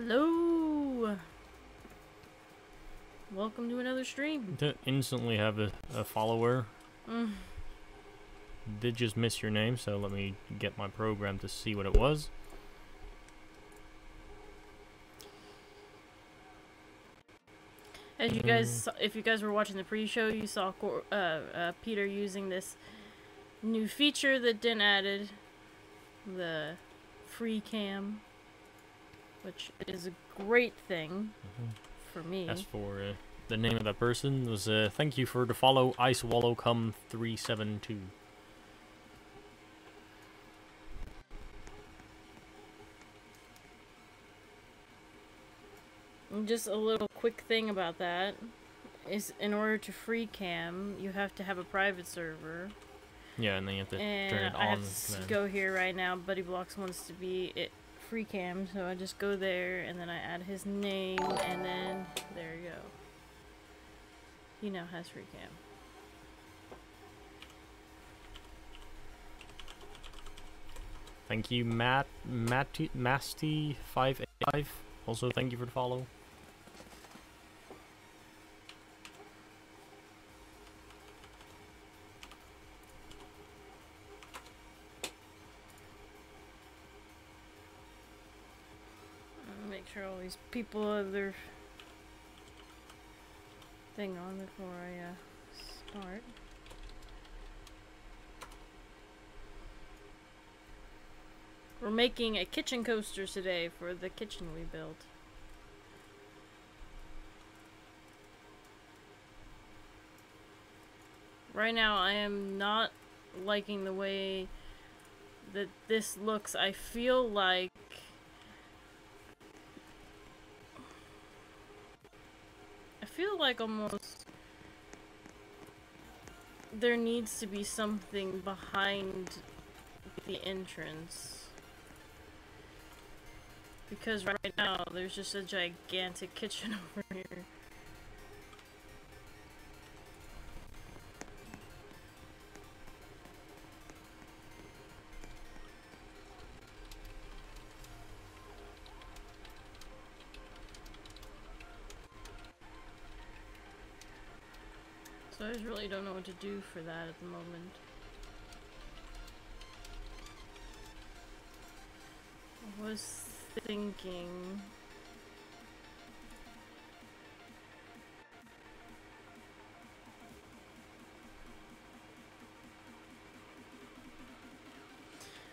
Hello! Welcome to another stream. To instantly have a follower. Did just miss your name, so let me get my program to see what it was. As you guys, if you guys were watching the pre-show, you saw Peter using this new feature that Den added, the free cam, which is a great thing for me. As for the name of that person was thank you for the follow IceWallowCome372. Just a little quick thing about that is, in order to free cam, you have to have a private server. Yeah, and then you have to turn it on. I have to go here right now. Buddy Blocks wants to be free cam, so I just go there and then I add his name, and then there you go. He now has free cam. Thank you, Masty585. Also, thank you for the follow. Make sure all these people have their thing on before I start. We're making a kitchen coaster today for the kitchen we built. Right now I am not liking the way that this looks. I feel like almost there needs to be something behind the entrance, because right now there's just a gigantic kitchen over here. So I just really don't know what to do for that at the moment. I was thinking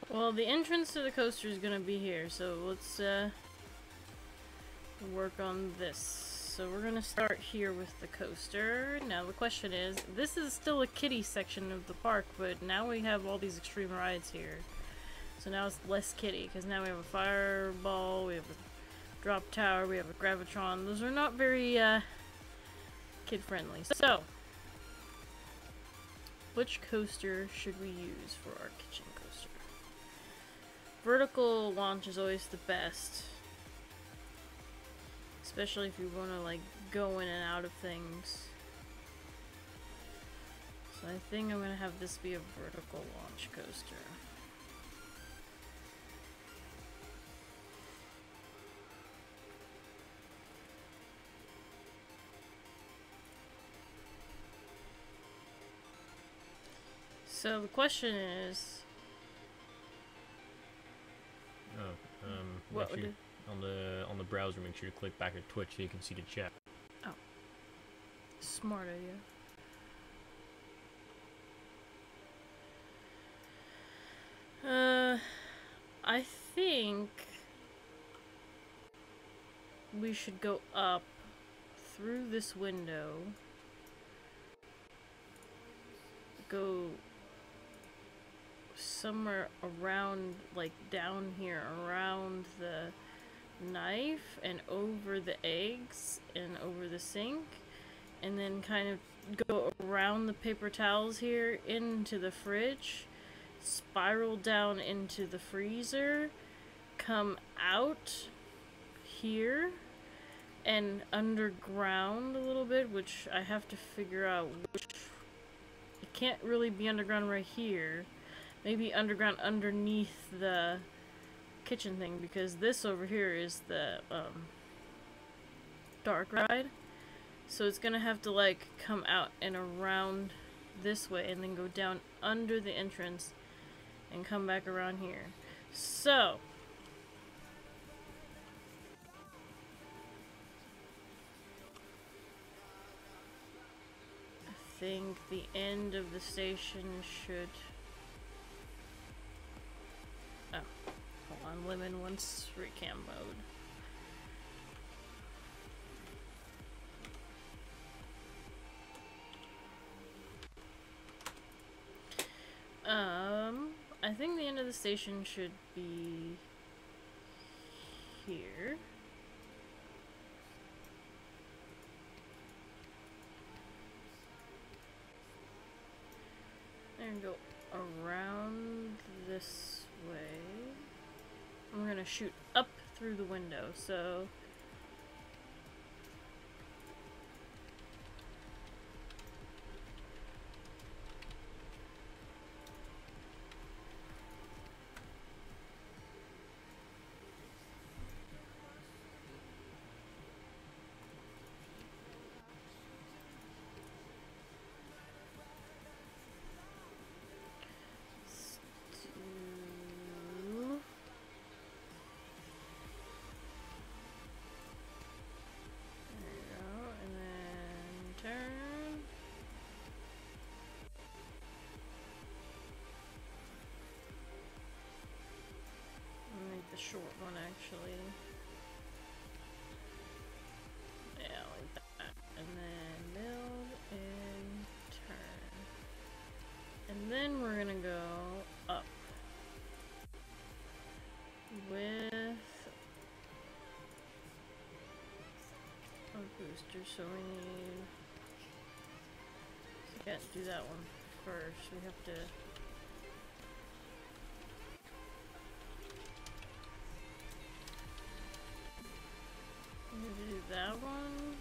well, the entrance to the coaster is gonna be here, so let's work on this. So we're gonna start here with the coaster. Now the question is, this is still a kiddie section of the park, but now we have all these extreme rides here. So now it's less kiddie, because now we have a fireball, we have a drop tower, we have a gravitron. Those are not very kid friendly. So which coaster should we use for our kitchen coaster? Vertical launch is always the best, especially if you want to like go in and out of things. So I think I'm gonna have this be a vertical launch coaster. So the question is, what would on the browser, make sure you click back at Twitch so you can see the chat. Oh, smart idea. I think we should go up through this window, go somewhere around, like down here, around the knife and over the eggs and over the sink, and then kind of go around the paper towels here into the fridge, spiral down into the freezer, come out here and underground a little bit, which I have to figure out which. It can't really be underground right here. Maybe underground underneath the kitchen thing, because this over here is the dark ride. So it's gonna have to like come out and around this way and then go down under the entrance and come back around here. So I think the end of the station should... Oh, hold on, Lemon wants recam mode. I think the end of the station should be here. And go around this way. And we're gonna shoot up through the window, so... the short one actually. Yeah, like that. And then build and turn. And then we're gonna go up with a booster, so we need... We can't do that one first. We have to... do that one.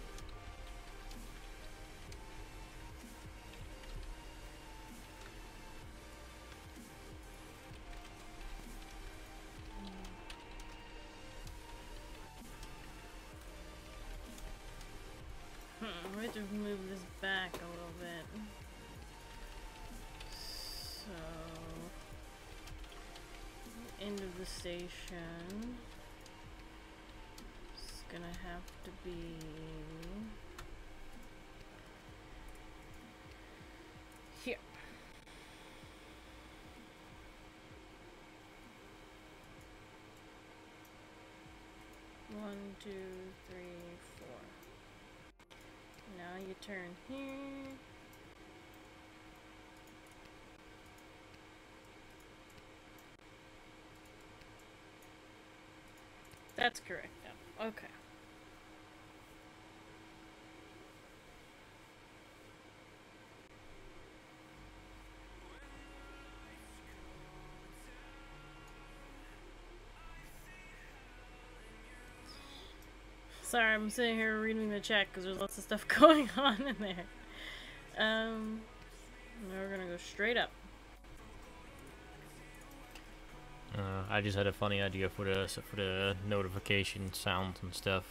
We have to move this back a little bit. So, end of the station. Gonna have to be here. One, two, three, four. Now you turn here. That's correct now. Okay. Sorry, I'm sitting here reading the chat because there's lots of stuff going on in there. Now we're gonna go straight up. I just had a funny idea for the notification sounds and stuff.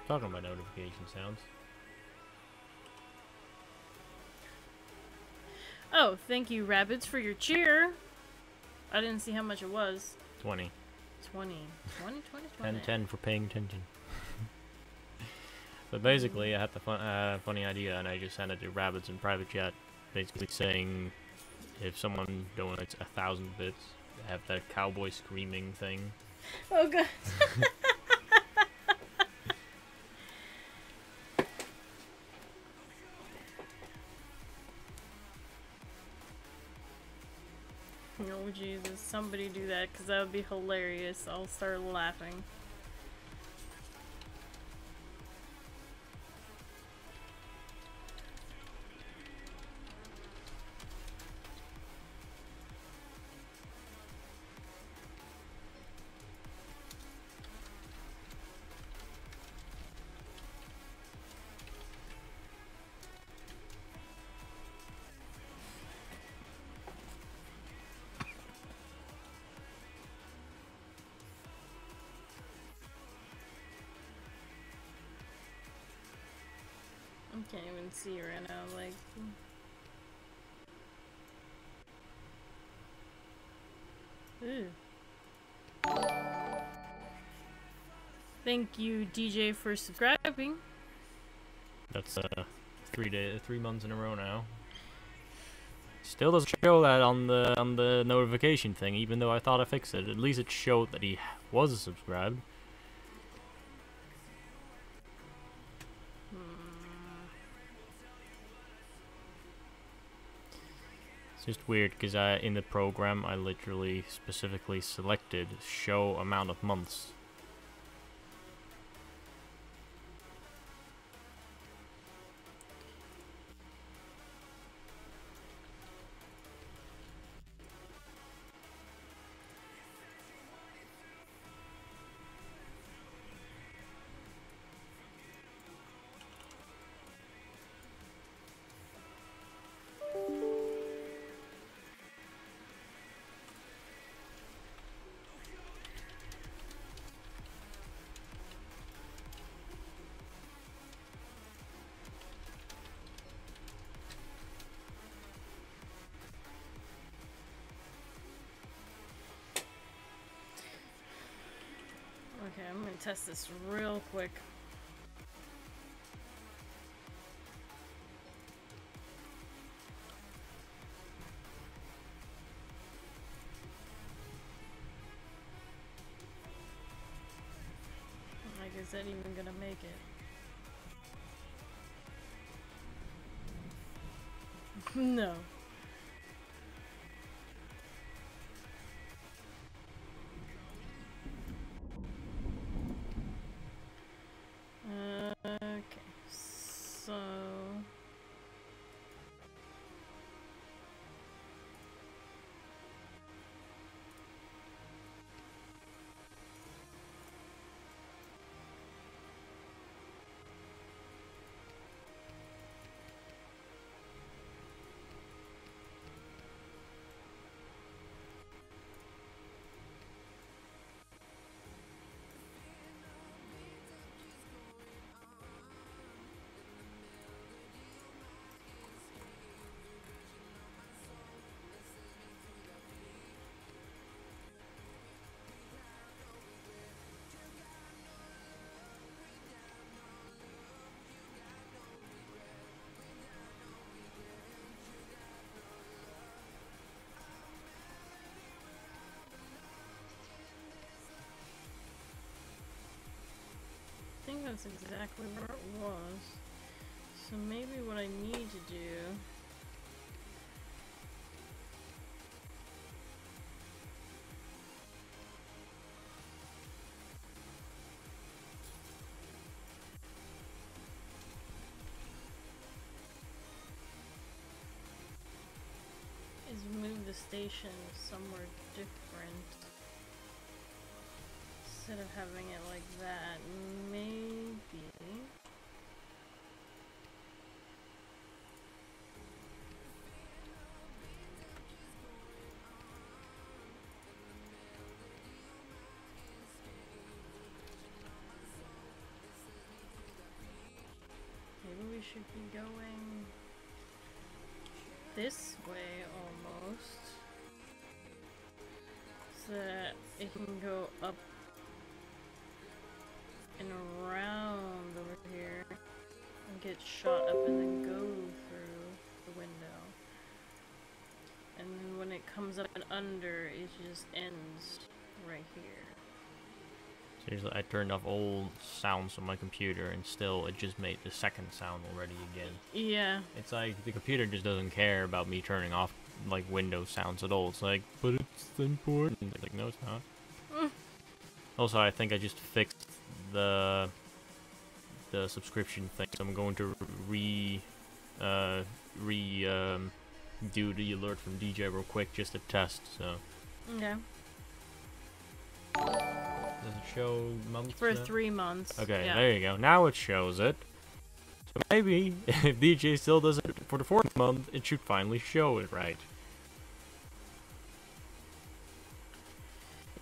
Talking about notification sounds. Oh, thank you, Rabbits, for your cheer. I didn't see how much it was. 20. 20. 20, 20, 20. 10 for paying attention. But basically, I had the funny idea, and I just sent it to Rabbits in private chat, basically saying if someone donates 1,000 bits, have that cowboy screaming thing. Oh god. Oh Jesus, somebody do that, because that would be hilarious. I'll start laughing. Can't even see right now, like... Ooh. Thank you, DJ, for subscribing. That's 3 months in a row now. Still doesn't show that on the notification thing, even though I thought I fixed it. At least it showed that he was subscribed. It's just weird because in the program I literally specifically selected show amount of months. Okay, I'm gonna test this real quick. Like, is that even gonna make it? No. Okay, so... I think that's exactly where it was. So maybe what I need to do... is move the station somewhere different. Instead of having it like that, maybe... Maybe we should be going this way almost, so that it can go up and around over here and get shot up and then go through the window. And then when it comes up and under, it just ends right here. Seriously, I turned off all sounds on my computer and still it just made the second sound already again. Yeah. It's like the computer just doesn't care about me turning off like Windows sounds at all. It's like, but it's important. It's like, no, it's not. Also, I think I just fixed the subscription thing. So I'm going to do the alert from DJ real quick just to test. So. Okay. Does it show months? For 3 months. Okay, yeah. there you go. Now it shows it. So maybe if DJ still does it for the 4th month, it should finally show it right.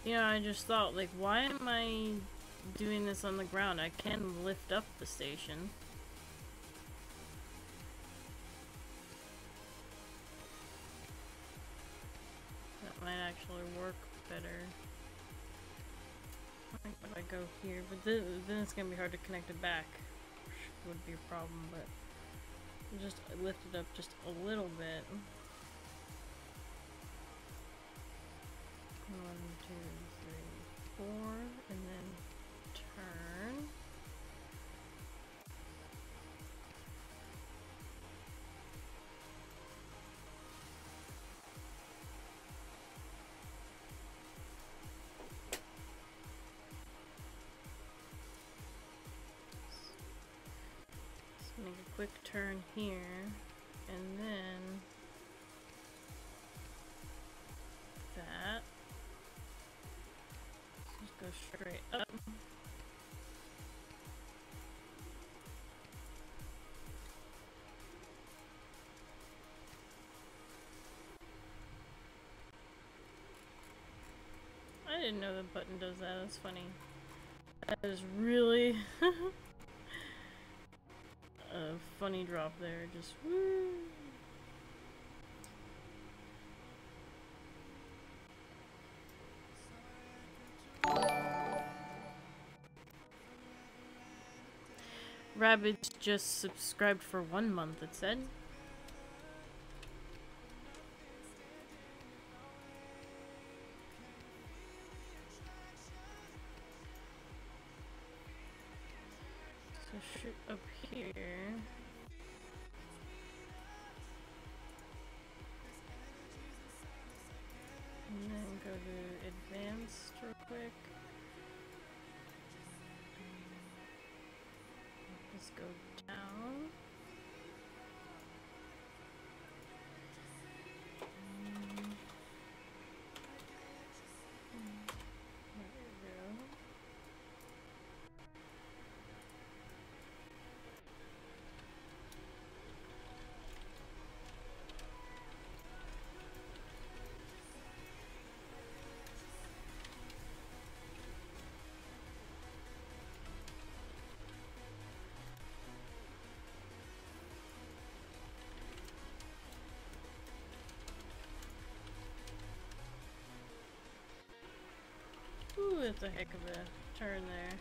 Yeah, I just thought, like, why am I doing this on the ground? I can lift up the station. gotta go here, but then it's gonna be hard to connect it back. Would be a problem, but just lift it up just a little bit. 1, 2, 3, 4, and then turn. Make a quick turn here, and then that. Just go straight up. I didn't know the button does that. That's funny. That is really a funny drop there. Just woo. Rabbit just subscribed for 1 month, it said. So shoot up here. And then go to advanced real quick. Let's go down. There we go. Ooh, that's a heck of a turn there.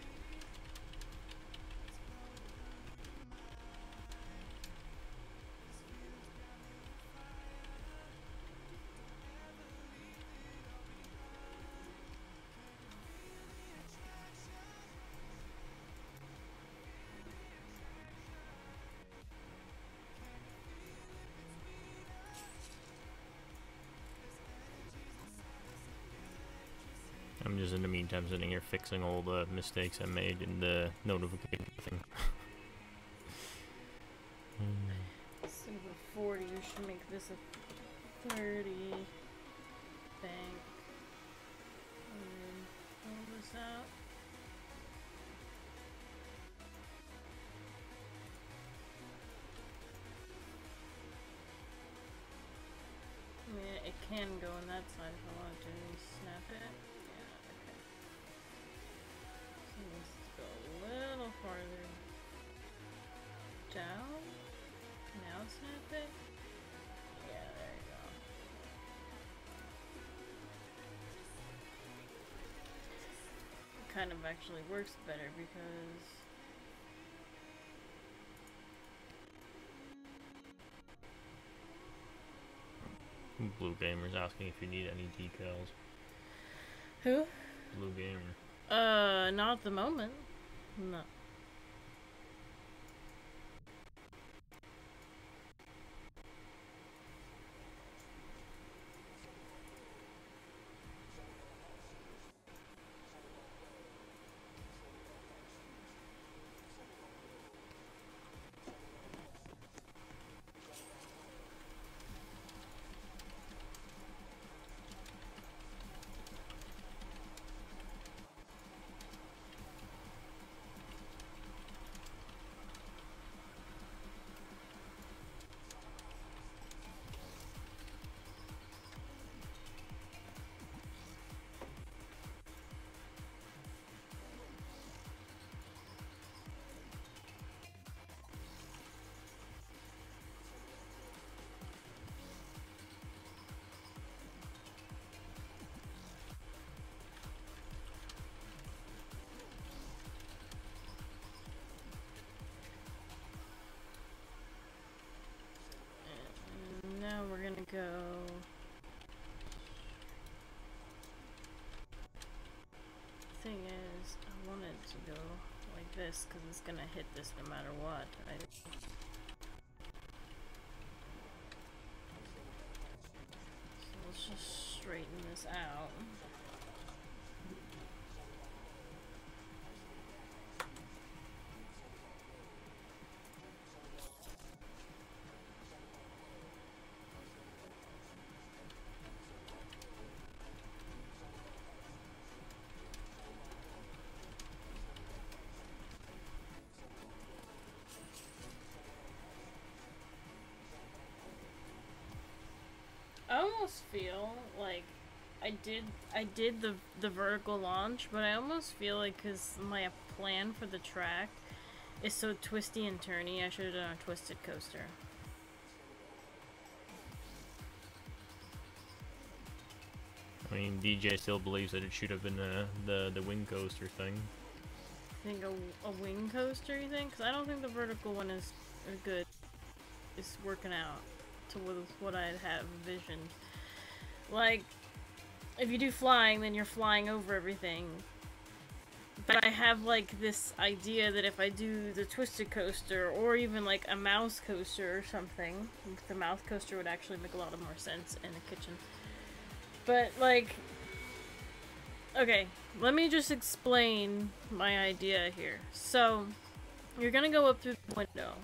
I'm just in the meantime sitting here fixing all the mistakes I made in the notification thing. So before you should make this a 30 bank. And then pull this out. I mean, it can go on that side if I wanted to snap it. Yeah, okay. So let's go a little farther down. Now snap it. Yeah, there you go. It kind of actually works better because Blue Gamer's asking if you need any decals. who? Blue Gamer. Not at the moment. No. is I want it to go like this because it's gonna hit this no matter what. So let's just straighten this out. I almost feel like I did the vertical launch, but I almost feel like because my plan for the track is so twisty and turny, I should have done a twisted coaster. I mean, DJ still believes that it should have been the wing coaster thing. You think a wing coaster, you think? Because I don't think the vertical one is good. It's working out to what I'd have envisioned. Like, if you do flying, then you're flying over everything. But I have, like, this idea that if I do the twisted coaster, or even, like, a mouse coaster or something, the mouse coaster would actually make a lot more sense in the kitchen. But, like, okay, let me just explain my idea here. So, you're gonna go up through the window.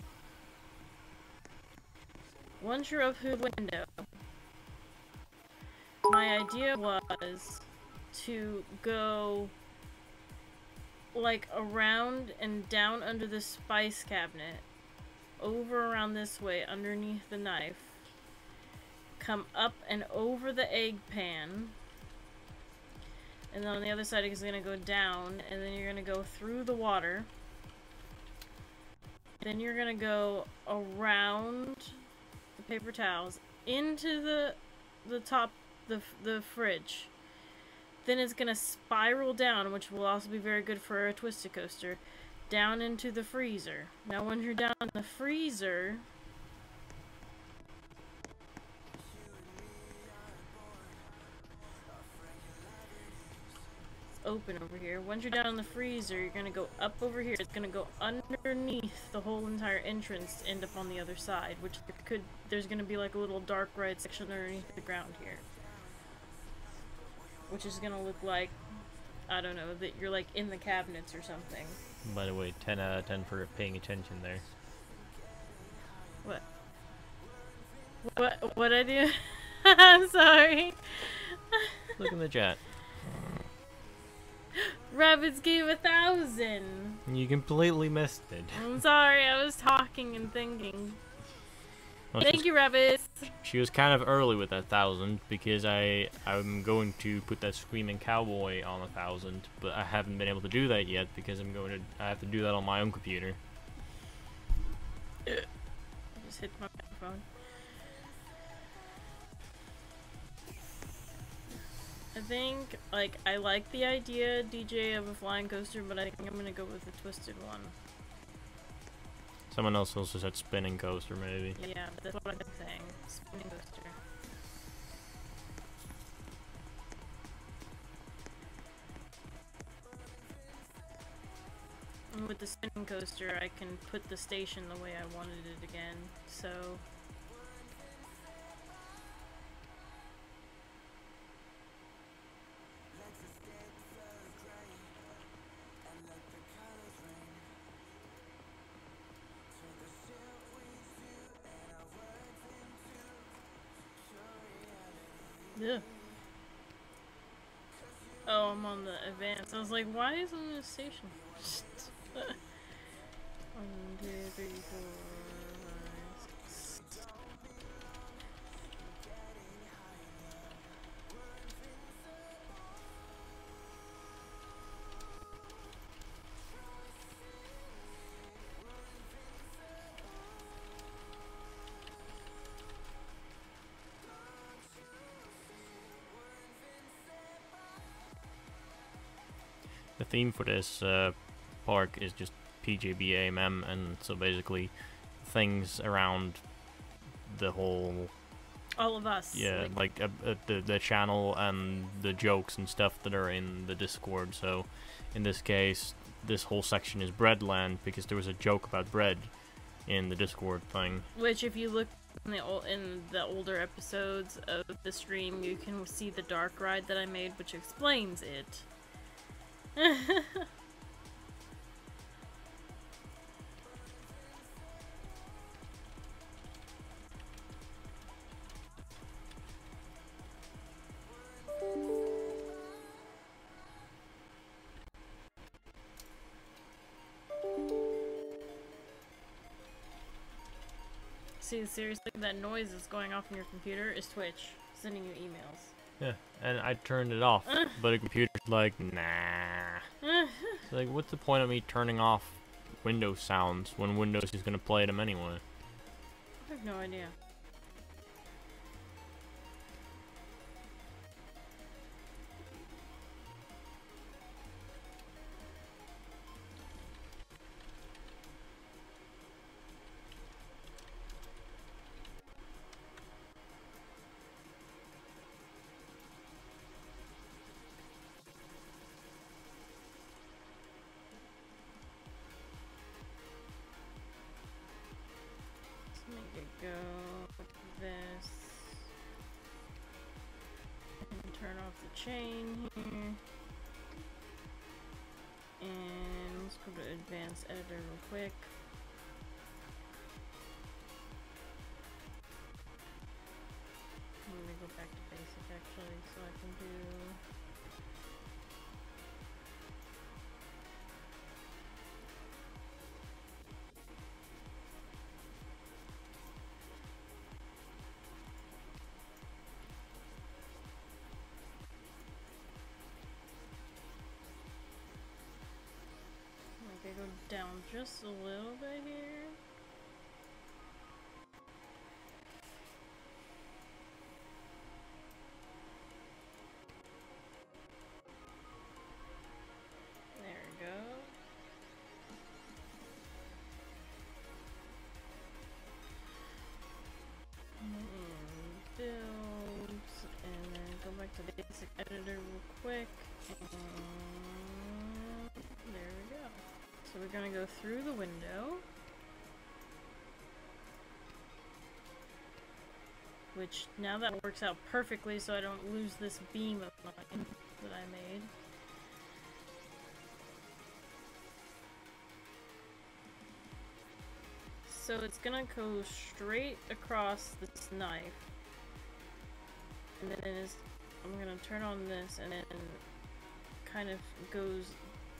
Once you're up through the window, my idea was to go like around and down under the spice cabinet, over around this way underneath the knife, come up and over the egg pan, and then on the other side it's gonna go down, and then you're gonna go through the water, then you're gonna go around the paper towels into the top, the fridge. Then it's gonna spiral down, which will also be very good for a twisted coaster, down into the freezer. Now when you're down in the freezer, it's open over here. Once you're down in the freezer, you're gonna go up over here. It's gonna go underneath the whole entire entrance to end up on the other side, which there's gonna be like a little dark red section underneath the ground here. Which is gonna look like, I don't know, that you're like in the cabinets or something. By the way, 10 out of 10 for paying attention there. What I do? I'm sorry. Look in the chat. Rabbits gave 1,000. You completely missed it. I'm sorry, I was talking and thinking. Well, Thank you, Rabbits. She was kind of early with that 1,000 because I'm going to put that screaming cowboy on 1,000, but I haven't been able to do that yet because I have to do that on my own computer. I just hit my microphone. I think, like, I like the idea, DJ, of a flying coaster, but I think I'm gonna go with the twisted one. Someone else also said spinning coaster, maybe. Yeah, that's what I've been saying. Spinning coaster. And with the spinning coaster, I can put the station the way I wanted it again, so... Yeah. Oh, I'm on the advance. I was like, why isn't this station? 1, 2, 3, 4, 5, 6. The theme for this park is just PJBAMM, and so basically things around the whole... All of us. Yeah, the channel and the jokes and stuff that are in the Discord, so in this case, this whole section is Breadland because there was a joke about bread in the Discord thing. Which, if you look in the older episodes of the stream, you can see the dark ride that I made, which explains it. See, seriously, that noise that's going off on your computer is Twitch sending you emails. Yeah, and I turned it off, but the computer's like, nah. It's like, what's the point of me turning off Windows sounds when Windows is gonna play them anyway? I have no idea. Go like this and turn off the chain here, and let's go to advanced editor real quick. Let me go back to basic actually so I can do go down just a little bit here. There we go. Build, and then go back to basic editor real quick. And there we go. So we're gonna go through the window, which now that works out perfectly so I don't lose this beam of mine that I made. So it's gonna go straight across this knife, and then I'm gonna turn on this, and then kind of goes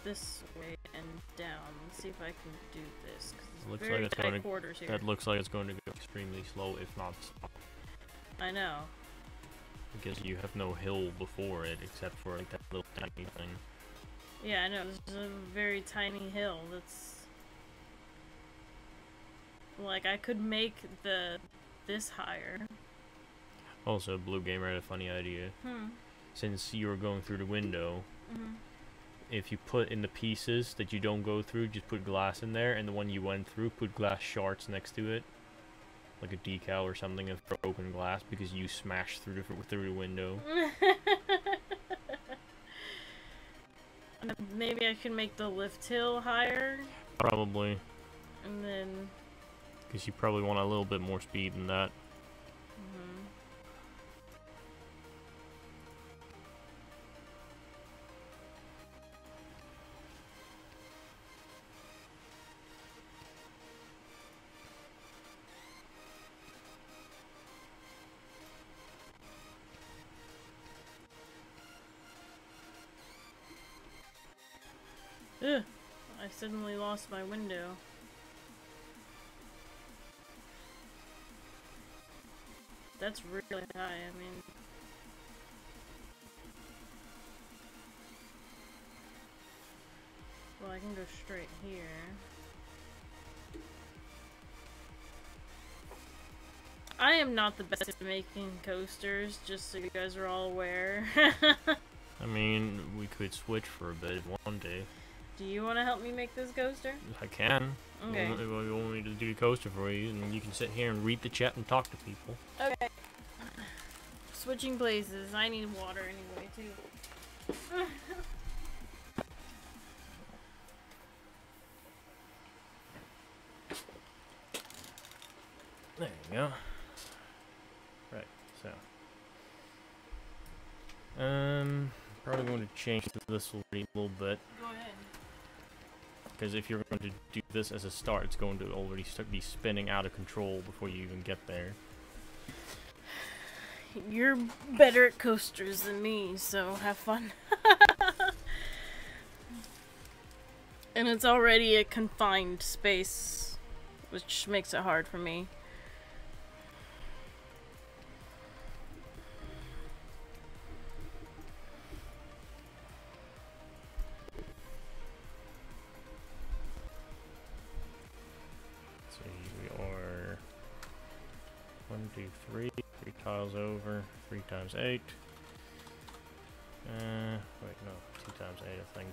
this way and down. Let's see if I can do this, because it's looks very like it's tight going quarters here. That looks like it's going to go extremely slow, if not stop. I know. Because you have no hill before it, except for like that little tiny thing. Yeah, I know. There's a very tiny hill that's... Like, I could make this higher. Also, Blue Gamer had a funny idea. Since you were going through the window, if you put in the pieces that you don't go through, just put glass in there, and the one you went through, put glass shards next to it. Like a decal or something of broken glass, because you smashed through the window. Maybe I can make the lift hill higher? Probably. And then... Because you probably want a little bit more speed than that. Ugh, I suddenly lost my window. That's really high, I mean... Well, I can go straight here. I am not the best at making coasters, just so you guys are all aware. I mean, we could switch for a bit one day. Do you want to help me make this coaster? I can. Okay. You want me to do the coaster for you, and you can sit here and read the chat and talk to people. Okay. Switching places. I need water anyway, too. There you go. Right, so. Probably going to change this already a little bit. Go ahead. Because if you're going to do this as a start, it's going to already be spinning out of control before you even get there. You're better at coasters than me, so have fun. And it's already a confined space, which makes it hard for me. We are 1, 2, 3 tiles over, 3 times 8. Wait, no, 2 times 8, I think.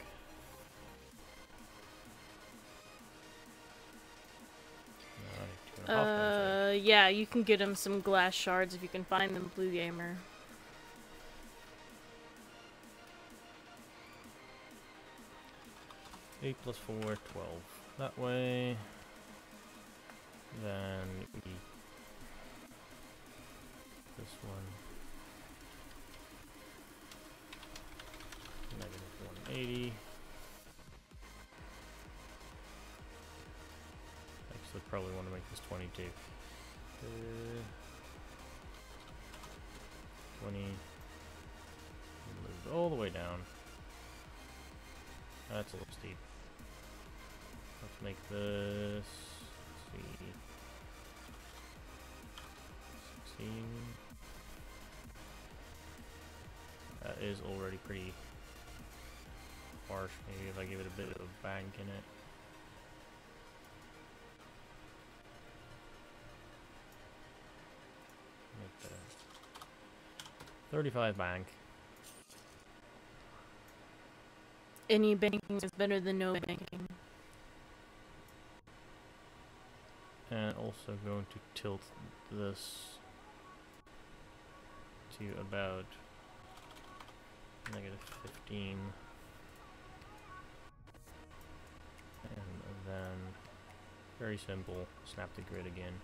No, 2.5 times 8. Yeah, you can get him some glass shards if you can find them, Blue Gamer. Eight plus 4, 12. That way. Then this one. Negative 180. Actually, probably want to make this 22. 20. Move all the way down. That's a little steep. Let's make this. Let's see. 16. That is already pretty harsh. Maybe if I give it a bit of a bank in it. Make that 35 bank. Any banking is better than no banking. And also going to tilt this to about negative 15. And then, very simple, snap the grid again.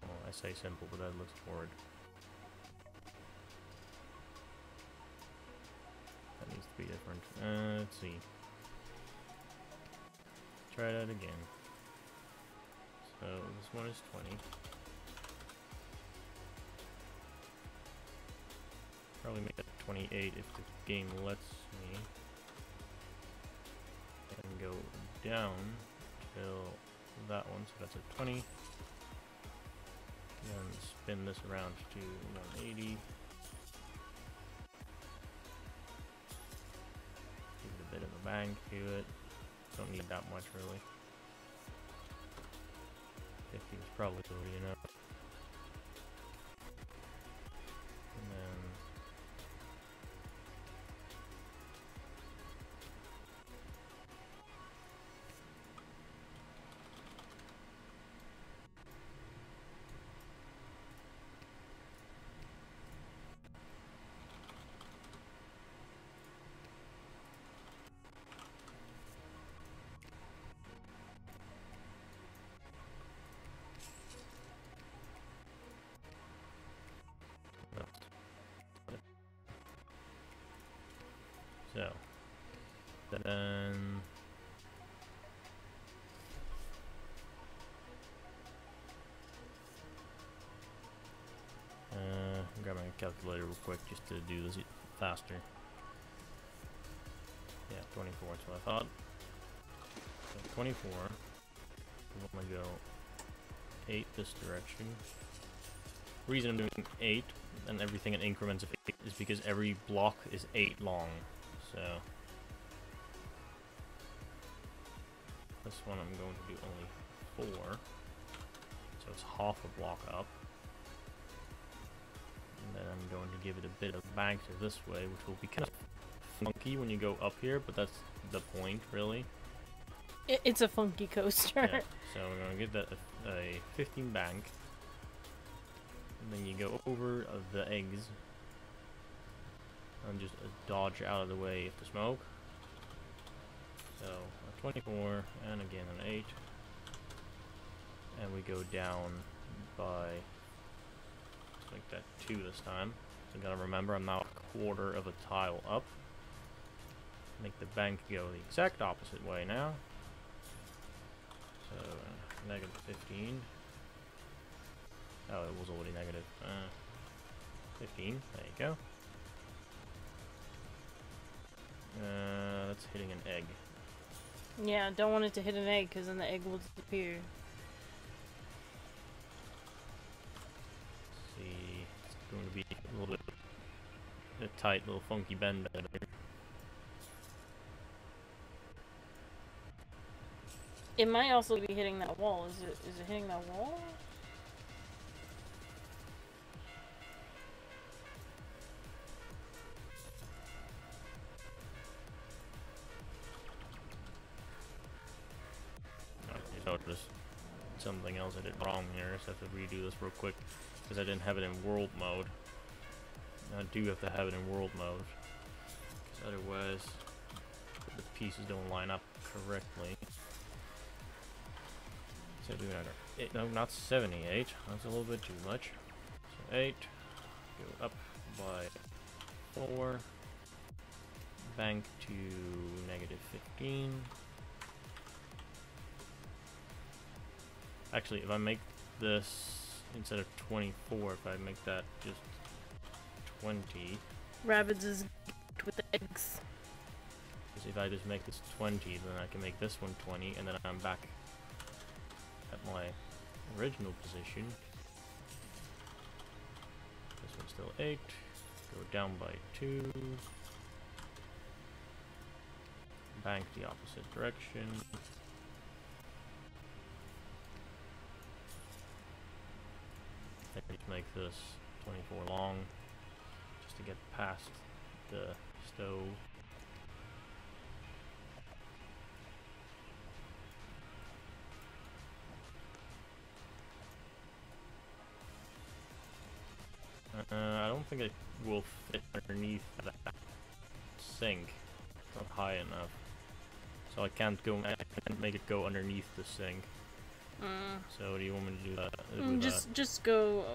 Well, I say simple, but that looks horrid. That needs to be different. Let's see. Try that again. So this one is 20. Probably make it 28 if the game lets me. And go down till that one, so that's a 20. Then spin this around to 180. Give it a bit of a bang to it. Don't need that much really. 50 is probably already enough. And then so, then grab my calculator real quick just to do this faster. Yeah, 24, that's what I thought. So 24, I'm gonna go 8 this direction. The reason I'm doing 8 and everything in increments of 8 is because every block is 8 long. So this one I'm going to do only 4, so it's half a block up, and then I'm going to give it a bit of bank to this way, which will be kind of funky when you go up here, but that's the point really. It's a funky coaster. Yeah, so we're going to give that a 15 bank, and then you go over the eggs and just dodge out of the way of the smoke. So a 24 and again an 8. And we go down by, let's make that 2 this time. So I gotta remember I'm now a quarter of a tile up. Make the bank go the exact opposite way now. So negative 15. Oh, it was already negative 15. There you go. That's hitting an egg. Yeah, don't want it to hit an egg because then the egg will disappear. Let's see, it's going to be a little bit a tight little funky bend there. It might also be hitting that wall. Is it hitting that wall? I noticed something else I did wrong here. I just have to redo this real quick because I didn't have it in world mode. I do have to have it in world mode because otherwise the pieces don't line up correctly. So do another no, not 78. That's a little bit too much. So 8, go up by 4, bank to negative 15. Actually, if I make this instead of 24, if I make that just 20. Rabbids is with the eggs. Because if I just make this 20, then I can make this one 20, and then I'm back at my original position. This one's still 8. Go down by 2. Bank the opposite direction. And just make this 24 long, just to get past the stove. I don't think it will fit underneath that sink. It's not high enough, so I can't make it go underneath the sink. So do you want me to do that? Just go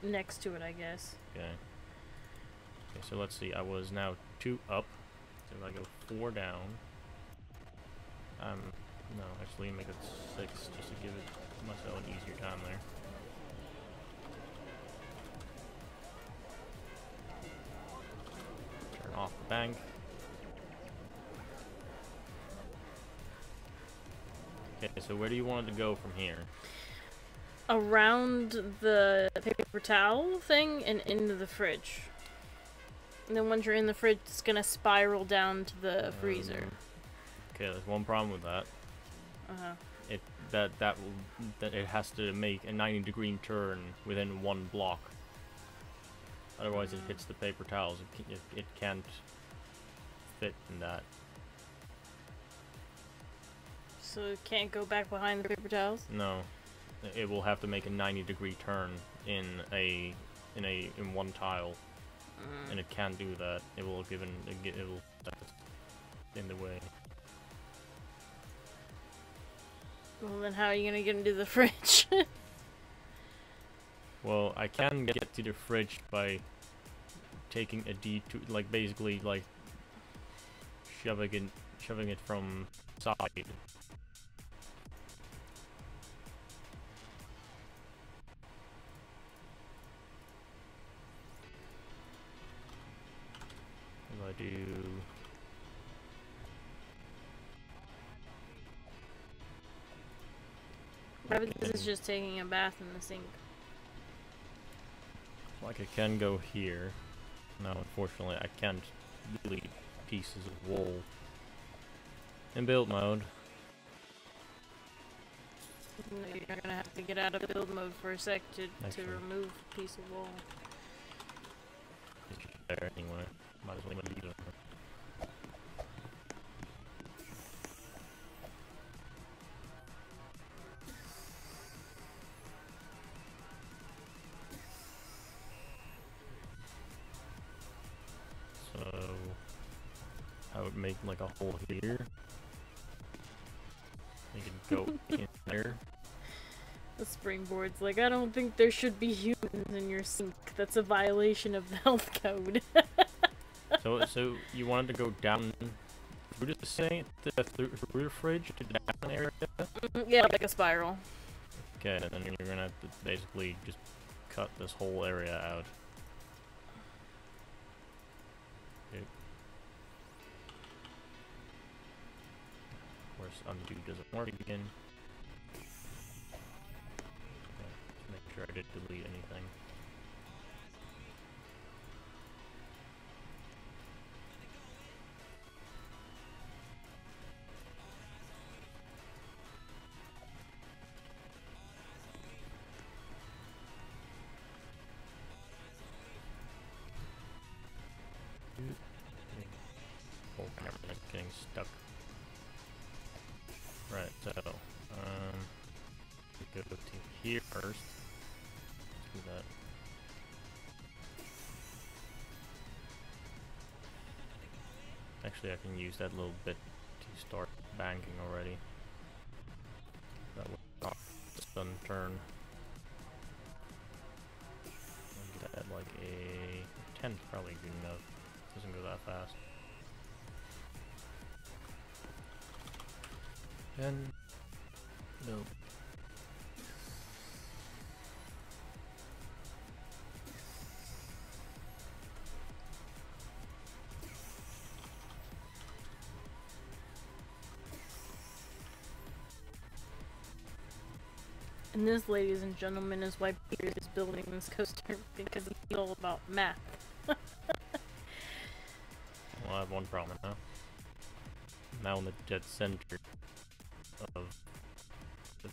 next to it, I guess. Okay. Okay, so let's see. I was now 2 up. So if I go 4 down. No, actually make it 6 just to give it myself an easier time there. Turn off the bank. Okay, so where do you want it to go from here? Around the paper towel thing and into the fridge. And then once you're in the fridge, it's gonna spiral down to the freezer. Okay, there's one problem with that. That it has to make a 90-degree turn within 1 block. Otherwise, it hits the paper towels. It can't fit in that. So it can't go back behind the paper towels? No, it will have to make a 90-degree turn in one tile, and it can't do that. It will in the way. Well, then how are you gonna get into the fridge? Well, I can get to the fridge by taking a detour, like basically like shoving it from side. If I do. Rabbids is just taking a bath in the sink. Like I can go here. No, unfortunately I can't delete pieces of wool in build mode. You're gonna have to get out of build mode for a sec to remove a piece of wall. It's just there anyway. Might as well leave it. So I would make like a hole here, You can go in there. The springboard's like, I don't think there should be humans in your sink. That's a violation of the health code. So you wanted to go down through the sink, through the fridge to down area? Yeah, like a spiral. Okay, and then you're gonna have to basically just cut this whole area out. Okay. Of course, undo doesn't work again. Okay, just make sure I didn't delete anything. Whole camera's getting stuck. Right, so, we go to here first. Let's do that. Actually, I can use that little bit to start banking already. That will stop the sun turn. I'll get that at like a 10 probably good enough. Doesn't go that fast. And no. And this, ladies and gentlemen, is why Peter is building this coaster, because he's all about math. Well, I have one problem now. Now in the dead center of the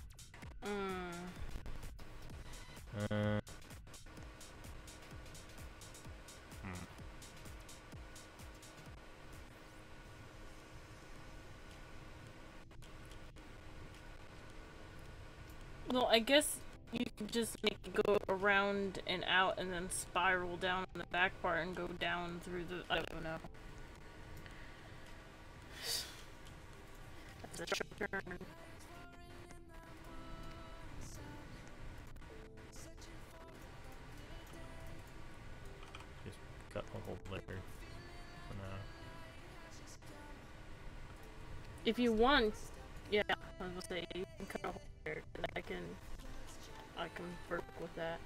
Well, I guess you can just make it go around and out and then spiral down in the back part and go down through the... I don't know. That's a short turn. just cut a whole layer for now. If you want, yeah, I was gonna say you can cut a whole layer, and I can work with that.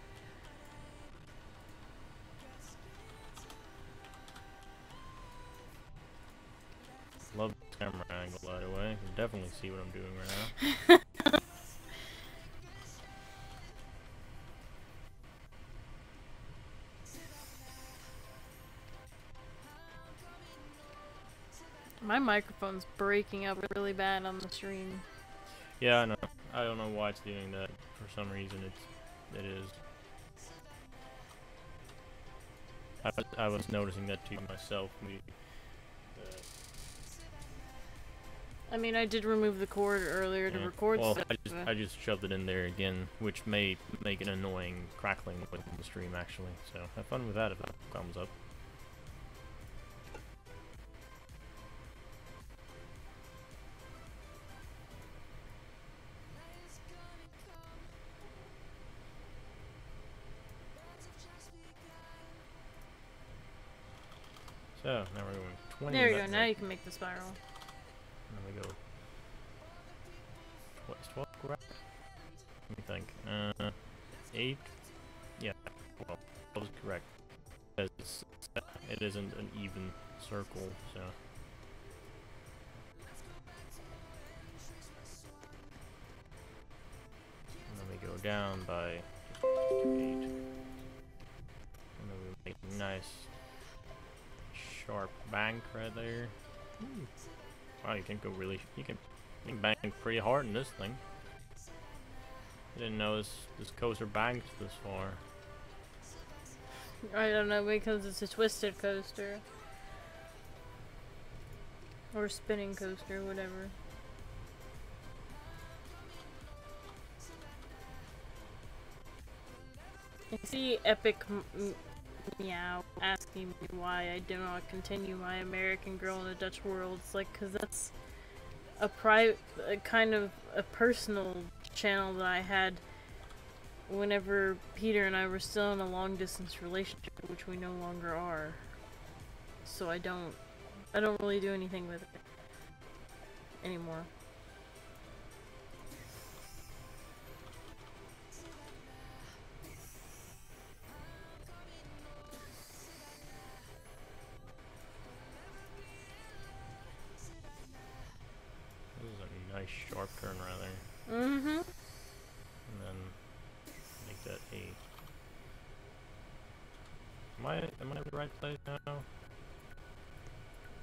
Love the camera angle, by the way. You can definitely see what I'm doing right now. My microphone's breaking up really bad on the stream. Yeah, I know. I don't know why it's doing that. For some reason, it is. I was noticing that too myself. I mean, I did remove the cord earlier to record well, stuff. I just shoved it in there again, which may make an annoying crackling noise in the stream, actually. So have fun with that if that comes up. So now we're going 20 There you go. minutes. Now you can make the spiral. There we go. What is 12 correct? Let me think. 8? Yeah, well, that was correct. It isn't an even circle, so. And then we go down by 8. And then we make a nice sharp bank right there. Ooh. Wow, you can go really. You can bank pretty hard in this thing. I didn't know this coaster banked this far. I don't know, because it's a twisted coaster. Or spinning coaster, whatever. I see Epic Meow asking me why I do not continue my American Girl in a Dutch World. It's like, because kind of a personal channel that I had whenever Peter and I were still in a long distance relationship, which we no longer are. So I don't really do anything with it anymore. This is a nice sharp turn right there. Mm-hmm. And then make that 8. Am I in the right place now?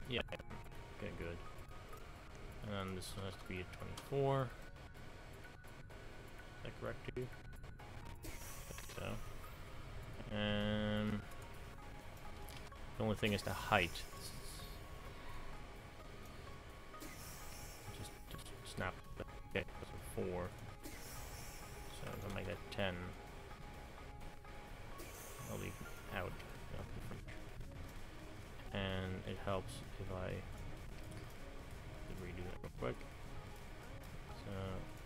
Yeah, I am. Okay, good. And then this one has to be a 24. Is that correct too? I think so. And the only thing is the height. Just snap that. Okay, that's a 4. So if I make that 10, I'll leave out. And it helps if I redo that real quick. So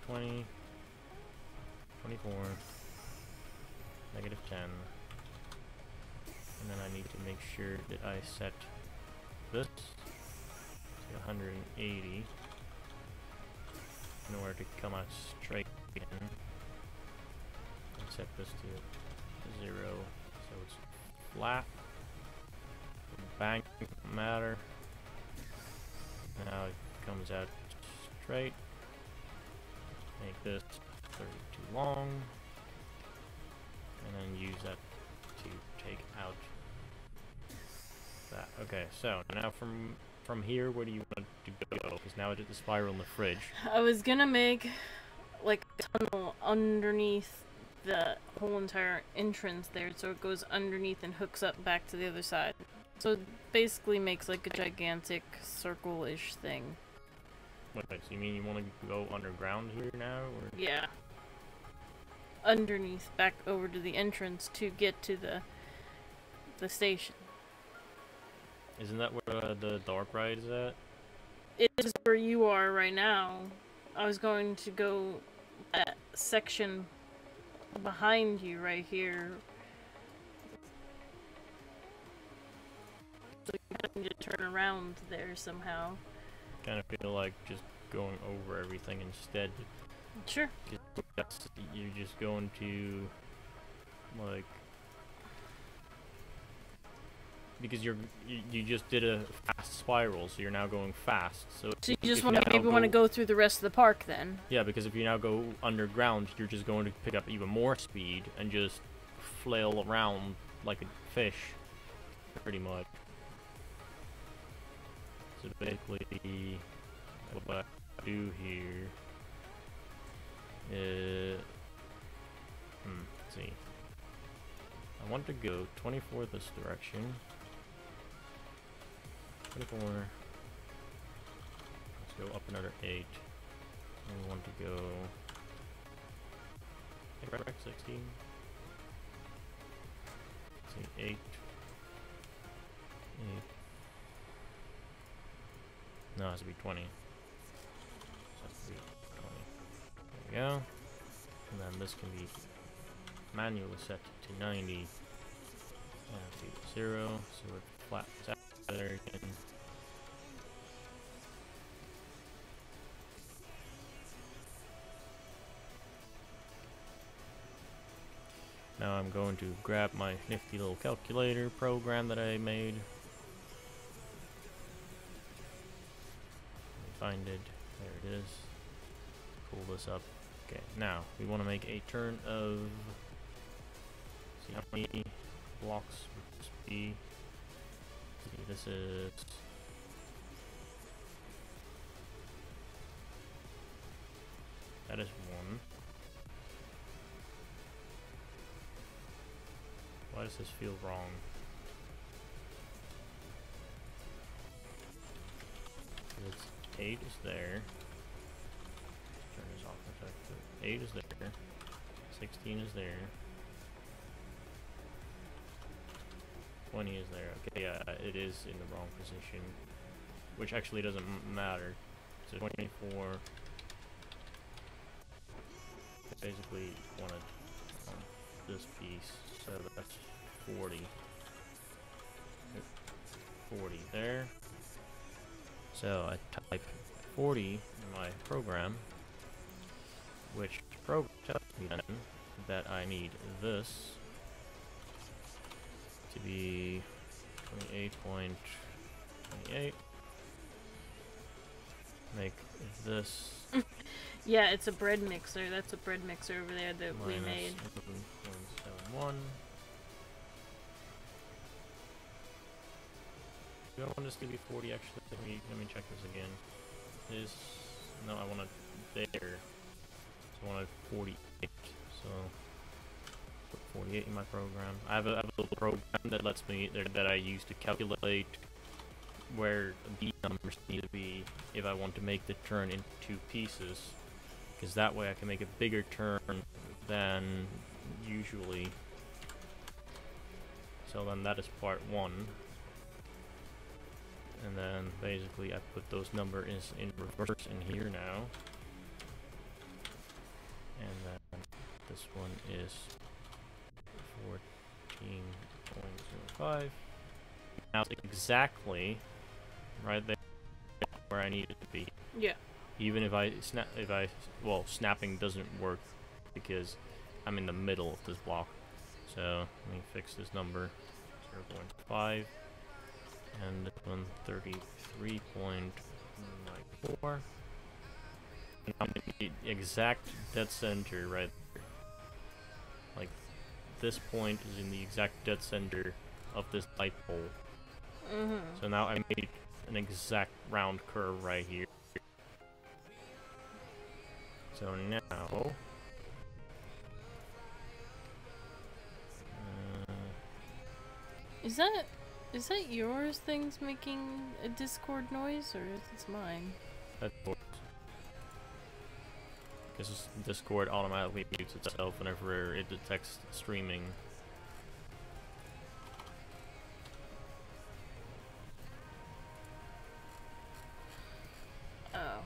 20, 24, negative 10. And then I need to make sure that I set this to 180 in order to come out straight again. And set this to 0 so it's flat. Bank matter. Now it comes out straight. Make this 32 long. And then use that to take out that. Okay, so now from here, where do you want to go? Because now it's the spiral in the fridge. I was gonna make like a tunnel underneath the whole entire entrance there, so it goes underneath and hooks up back to the other side. So it basically makes like a gigantic circle-ish thing. Wait, so you mean you want to go underground here now? Or? Yeah. Underneath, back over to the entrance to get to the station. Isn't that where the dark ride is at? It is where you are right now. I was going to go that section behind you right here. So you need to turn around there somehow. Kind of feel like just going over everything instead. Sure. You're just going to, like, because you just did a fast spiral, so you're now going fast. So you just want to maybe want to go through the rest of the park then. Yeah, because if you now go underground, you're just going to pick up even more speed and just flail around like a fish, pretty much. So basically, what I do here is, let's see. I want to go 24 this direction. 24. Let's go up another 8. And we want to go. Right, 16. Let's see, 8. 8. No, it has to be 20. So it has to be 20. There we go. And then this can be manually set to 90. And let's see, 0. So it flattens out there again. Now I'm going to grab my nifty little calculator program that I made. Find it. There it is. Pull this up. Okay, now we want to make a turn of. See how many blocks would this be? See, this is. That is 1. Why does this feel wrong? It's 8 is there. Turn this off for a second. 8 is there. 16 is there. 20 is there. Okay, yeah, it is in the wrong position. Which actually doesn't matter. So 24. Basically wanted this piece, so that's 40. 40 there. So I type 40 in my program, which program tells me then that I need this to be 28.28. Make this Yeah, it's a bread mixer. That's a bread mixer over there that we made. 11.71. Do I want this to be 40 actually? Let me check this again. No, I want it there. So I want it 48. So put 48 in my program. I have a little program that lets me that I use to calculate where the numbers need to be if I want to make the turn into 2 pieces, because that way I can make a bigger turn than usually. So then that is part 1. And then basically I put those numbers in reverse in here now. And then this one is 14.05. Now it's exactly right there where I need it to be. Yeah. Even if well, snapping doesn't work because I'm in the middle of this block. So let me fix this number. 0.5. And this one 33.94. And I'm in the exact dead center right there. Like, this point is in the exact dead center of this light pole. So now I made an exact round curve right here. So now Is that yours things making a Discord noise, or is it mine? that works. Because Discord automatically mutes itself whenever it detects streaming. Oh.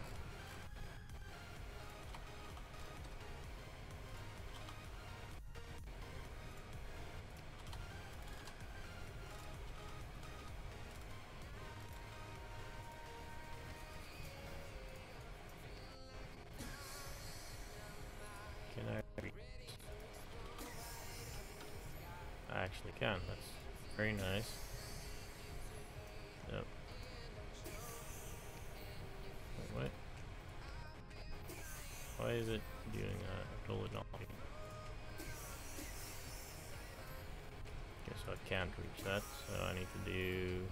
Can I read? I actually can. That's very nice. Yep. Wait, what? Why is it doing that? I totally don't. Guess I can't reach that, so I need to do.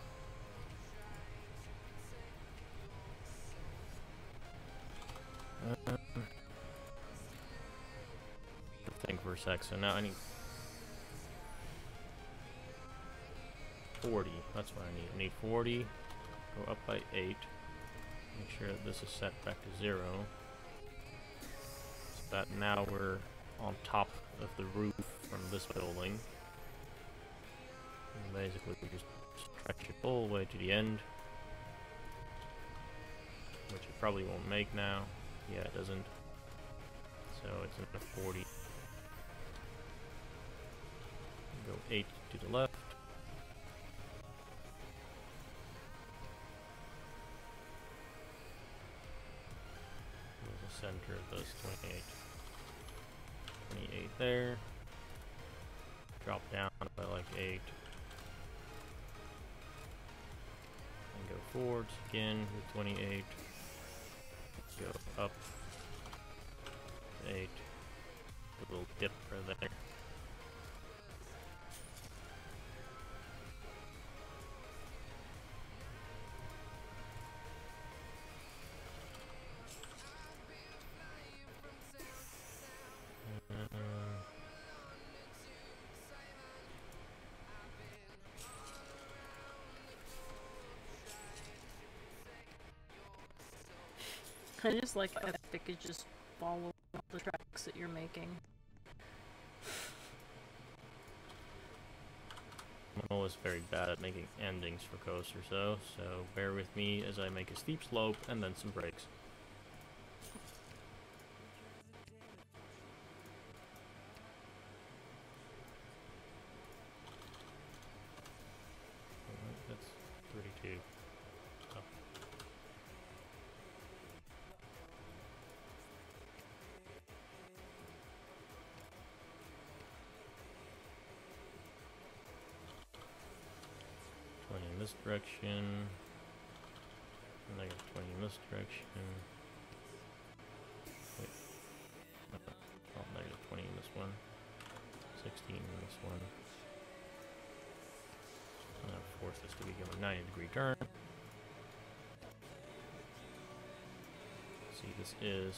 Think for a sec. So now I need 40. That's what I need. I need 40. Go up by 8. Make sure that this is set back to 0. So that now we're on top of the roof from this building. And basically we just stretch it all the way to the end. Which it probably won't make now. Yeah, it doesn't. So it's in the 40. Go 8 to the left. The center of those 28. 28 there. Drop down by like 8. And go forwards again with 28. Go up 8. A little dip right there. I just like how Epic is just following the tracks that you're making. I'm always very bad at making endings for coasters though, so bear with me as I make a steep slope and then some breaks. this direction. Negative 20 in this direction. Wait. Oh, negative 20 in this one. 16 in this one. I'm gonna force this to become a 90-degree turn. See, this is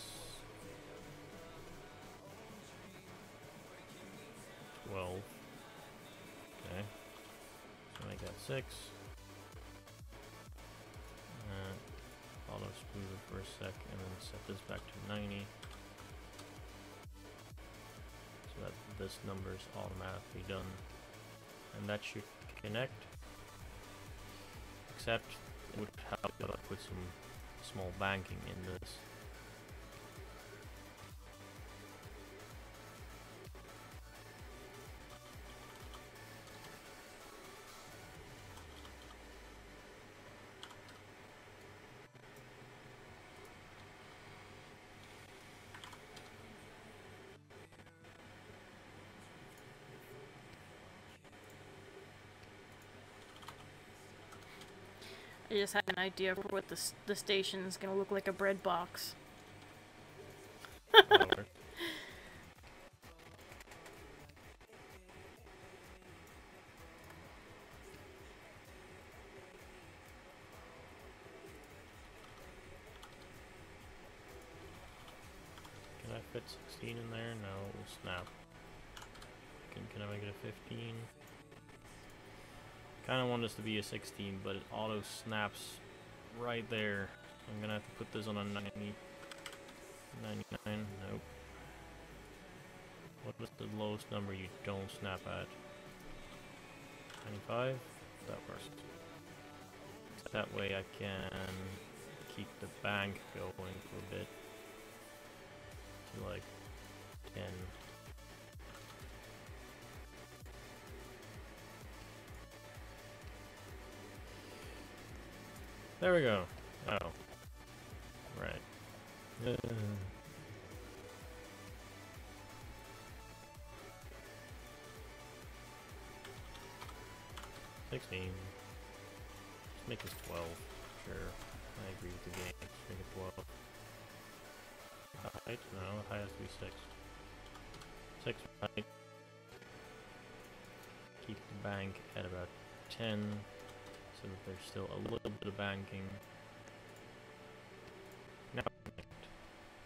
12. Okay. So make that 6. Auto smooth it for a sec, and then set this back to 90. So that this number is automatically done. And that should connect. Except it would help if I put some small banking in this. I just had an idea for what the station is gonna look like, a bread box. Can I fit 16 in there? No, snap. Can I make it a 15? Kind of want this to be a 16, but it auto snaps right there. I'm gonna have to put this on a 90, 99. Nope. What is the lowest number you don't snap at? 95. That works. That way I can keep the bank going for a bit to like 10. There we go. Oh. Right. 16. Let's make this 12. Sure. I agree with the game. Let's make it 12. Height? No, height has to be 6. 6 height. Keep the bank at about 10. So that there's still a little bit of banking. Now,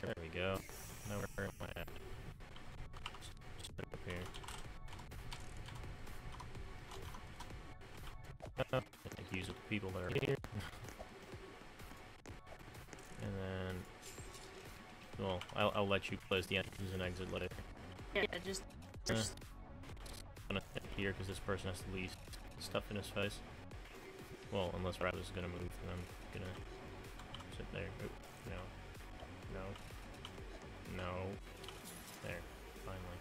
there we go. Now where am I at? Just up here. I think use the people that are here. And then, well, I'll let you place the entrance and exit later. Yeah, just I'm gonna sit here because this person has to leave stuff in his face. Well, unless Rabbit is gonna move, and I'm gonna sit there. Oop, no. There, finally.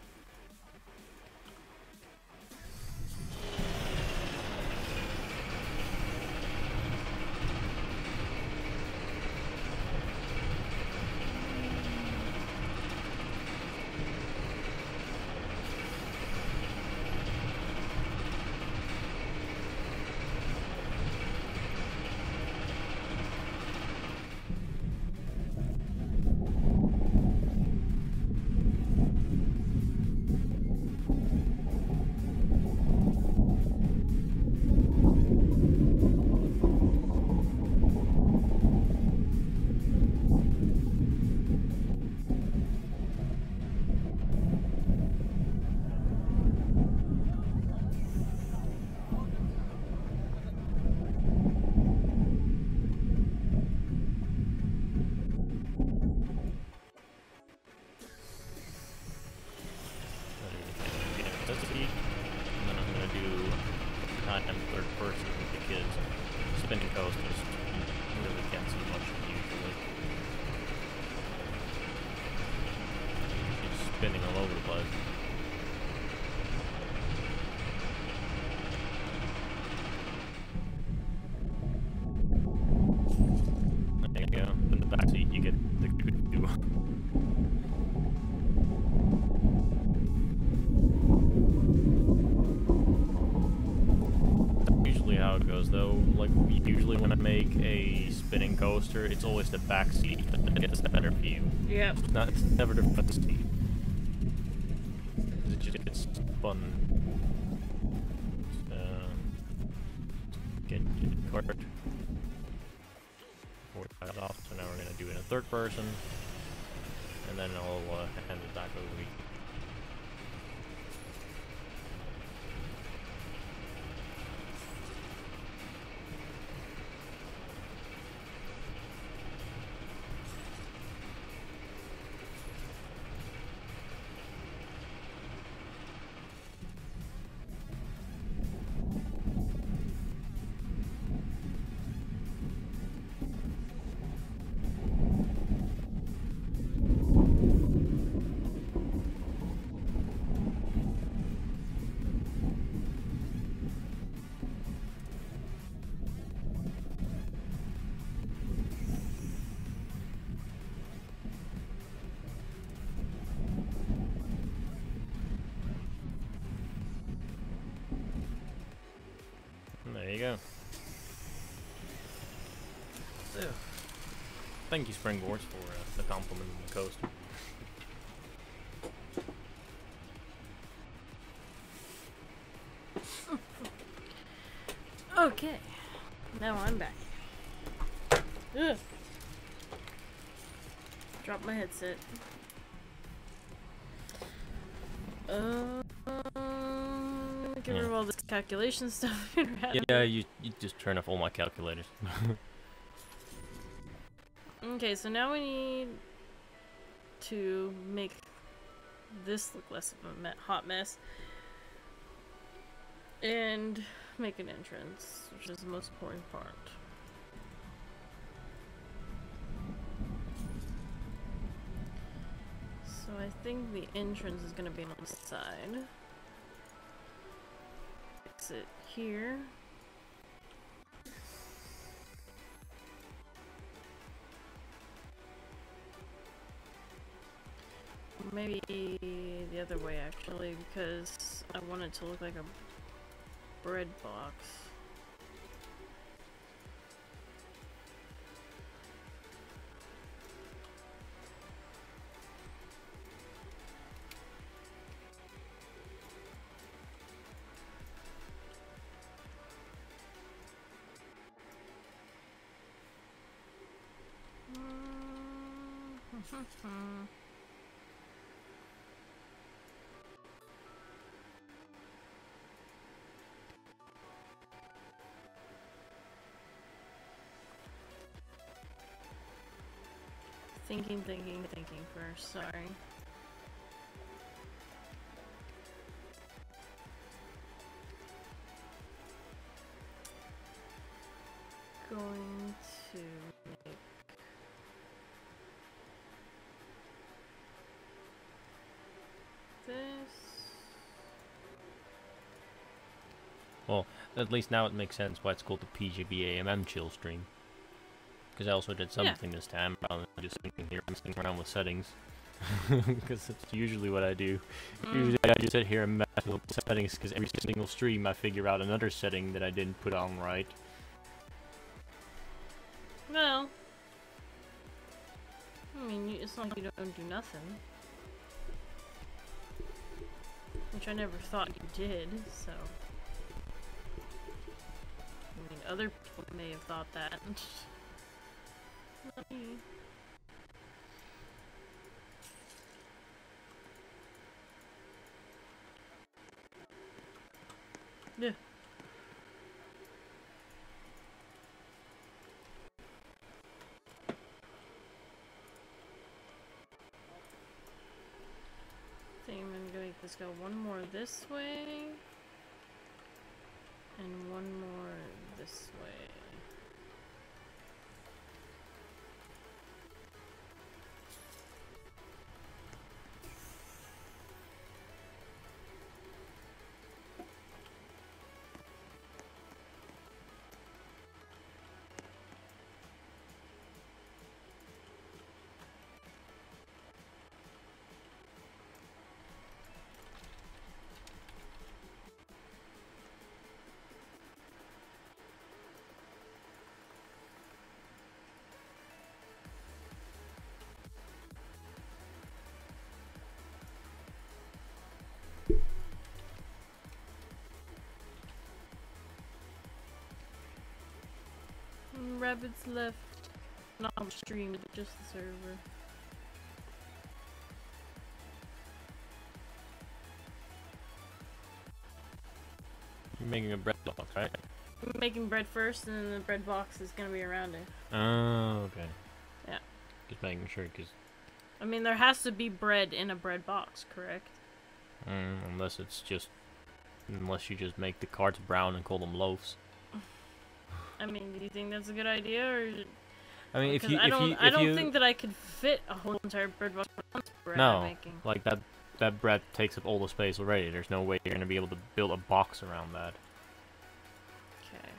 how it goes though. Like usually when I make a spinning coaster, it's always the back seat that gets a better view. Yep. It's never the front seat. It just gets spun. Get cart. Off. So now we're gonna do it in third person, and then I'll hand it back over to you. There you go. So, thank you, Springboards, for the compliment on the coaster. Okay, now I'm back. Ugh. Drop my headset. Get rid of all this calculation stuff. Yeah, you just turn off all my calculators. Okay, so now we need to make this look less of a hot mess and make an entrance, which is the most important part. So I think the entrance is going to be on the side. Fix it here. Maybe the other way actually, because I want it to look like a bread box. Thinking first, sorry. Going to make this. Well, at least now it makes sense why it's called the PJBAMM chill stream. Because I also did something this time, rather than just sitting here messing around with settings. Because that's usually what I do. Usually I just sit here and mess with settings, because every single stream I figure out another setting that I didn't put on right. Well, I mean, it's not like you don't do nothing. Which I never thought you did, so... I mean, other people may have thought that. Not me. Yeah. I think I'm gonna make this go one more this way, and one more this way. rabbits left. Not on the stream, but just the server. You're making a bread box, right? I'm making bread first, and then the bread box is gonna be around it. Oh, okay. Yeah. Just making sure, because... I mean, there has to be bread in a bread box, correct? Unless it's just... Unless you just make the carts brown and call them loaves. I mean, do you think that's a good idea, or... I mean, I don't think that I could fit a whole entire bread box with bread I'm making. Like that bread takes up all the space already. There's no way you're gonna be able to build a box around that. Okay.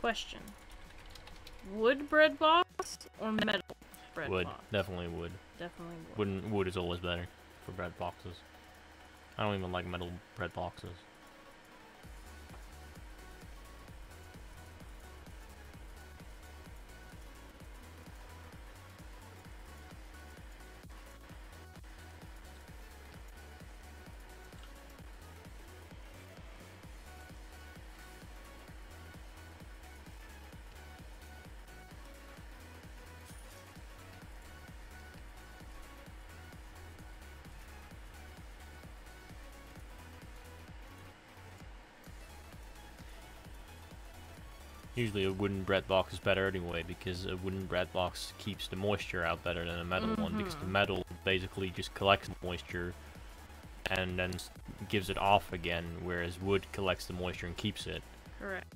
Question. Wood bread box or metal bread box? Definitely wood. Definitely wood. Wood is always better for bread boxes. I don't even like metal bread boxes. Usually a wooden bread box is better anyway, because a wooden bread box keeps the moisture out better than a metal one, because the metal basically just collects moisture and then gives it off again, whereas wood collects the moisture and keeps it. Correct.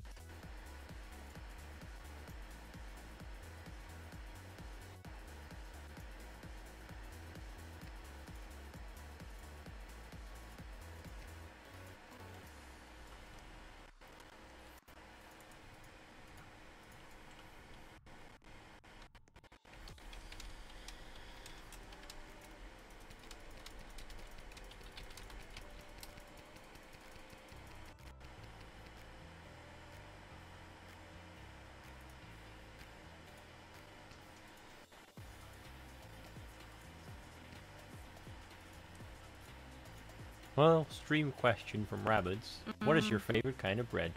Well, stream question from Rabbits. What is your favorite kind of bread?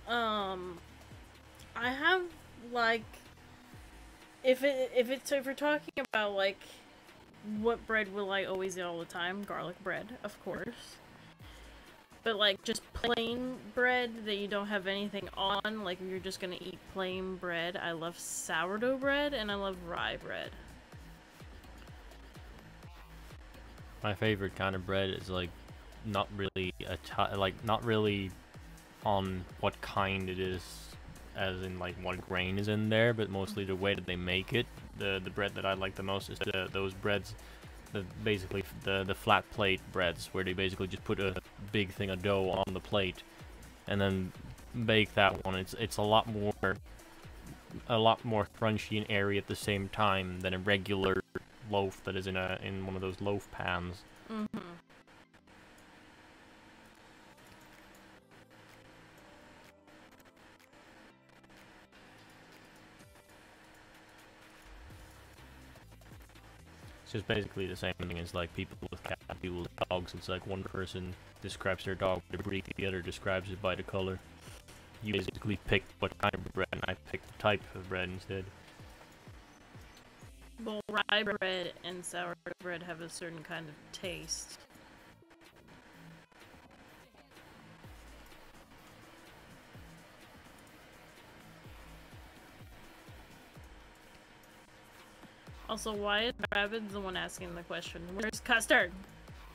I have like, if we're talking about like, what bread will I always eat all the time? Garlic bread, of course. But like just plain bread that you don't have anything on, like you're just gonna eat plain bread. I love sourdough bread and I love rye bread. My favorite kind of bread is like not really not really on what kind it is, as in like what grain is in there, but mostly the way that they make it. The bread that I like the most is those breads, basically the flat plate breads, where they basically just put a big thing of dough on the plate and then bake that one. It's a lot more crunchy and airy at the same time than a regular loaf that is in one of those loaf pans. It's just basically the same thing as like people with cats, people with dogs. It's like one person describes their dog by the breed, the other describes it by the color. You basically pick what kind of bread, and I picked the type of bread instead. Well, rye bread and sourdough bread have a certain kind of taste. Also, why is Rabbit the one asking the question? Where's Custard?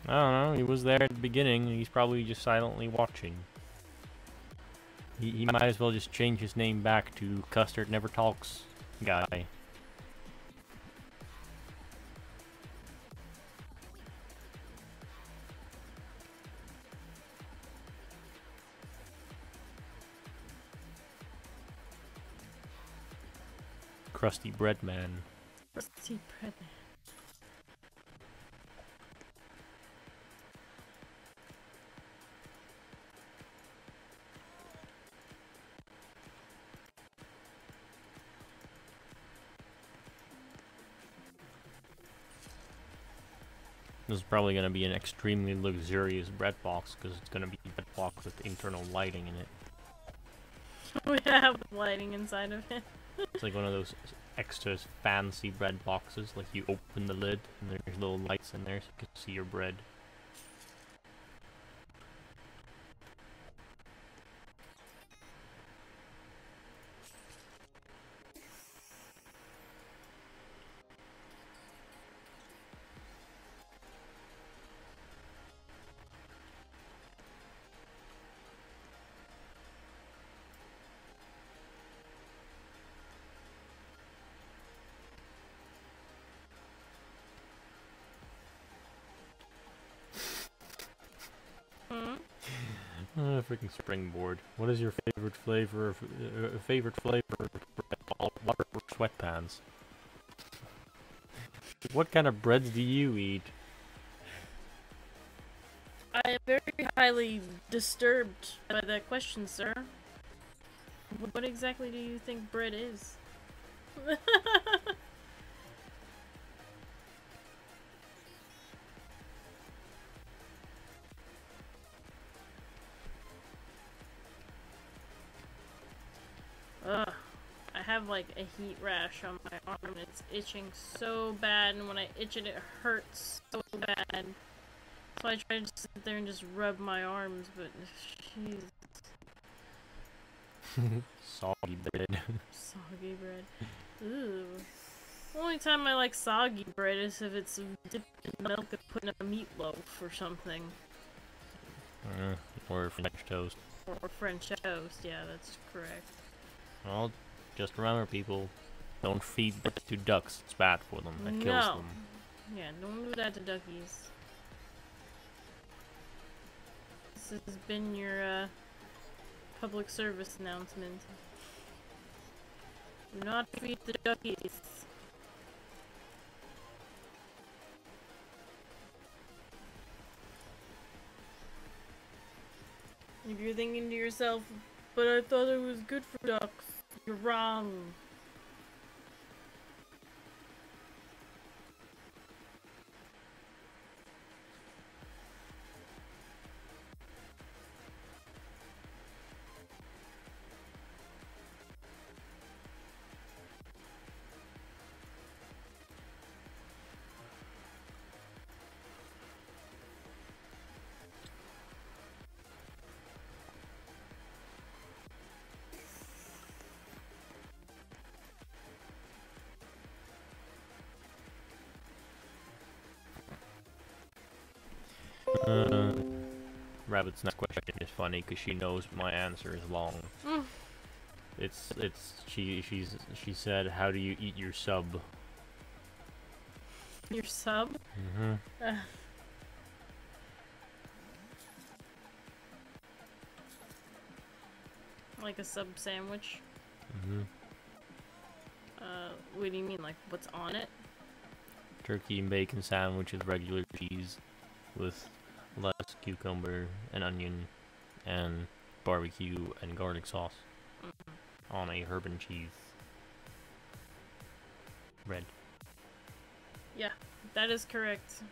I don't know, he was there at the beginning, and he's probably just silently watching. He might as well just change his name back to Custard Never Talks guy. Crusty Bread Man. Crusty Bread Man. This is probably going to be an extremely luxurious bread box, because it's going to be a bread box with internal lighting in it. We have lighting inside of it. It's like one of those extra fancy bread boxes, like you open the lid and there's little lights in there so you can see your bread. Freaking springboard. What is your favorite flavor of water or sweatpants? What kind of breads do you eat? I am very highly disturbed by that question, sir. What exactly do you think bread is? Ugh. I have like a heat rash on my arm and it's itching so bad, and when I itch it, it hurts so bad. So I try to sit there and just rub my arms, but jeez. Soggy bread. Soggy bread. Ooh. The only time I like soggy bread is if it's dipped in milk and put in a meatloaf or something. Or French toast. Or French toast, yeah, that's correct. Well, just remember, people, don't feed that to ducks. It's bad for them. It kills them. Yeah, don't do that to duckies. This has been your public service announcement. Do not feed the duckies. If you're thinking to yourself, but I thought it was good for ducks, you're wrong. Rabbit's next question is funny because she knows my answer is long. She said, how do you eat your sub? Your sub? Mm-hmm. Like a sub sandwich? Mm-hmm. What do you mean, like what's on it? Turkey and bacon sandwich with regular cheese with lettuce, cucumber, and onion, and barbecue and garlic sauce on a herb and cheese bread. Yeah, that is correct.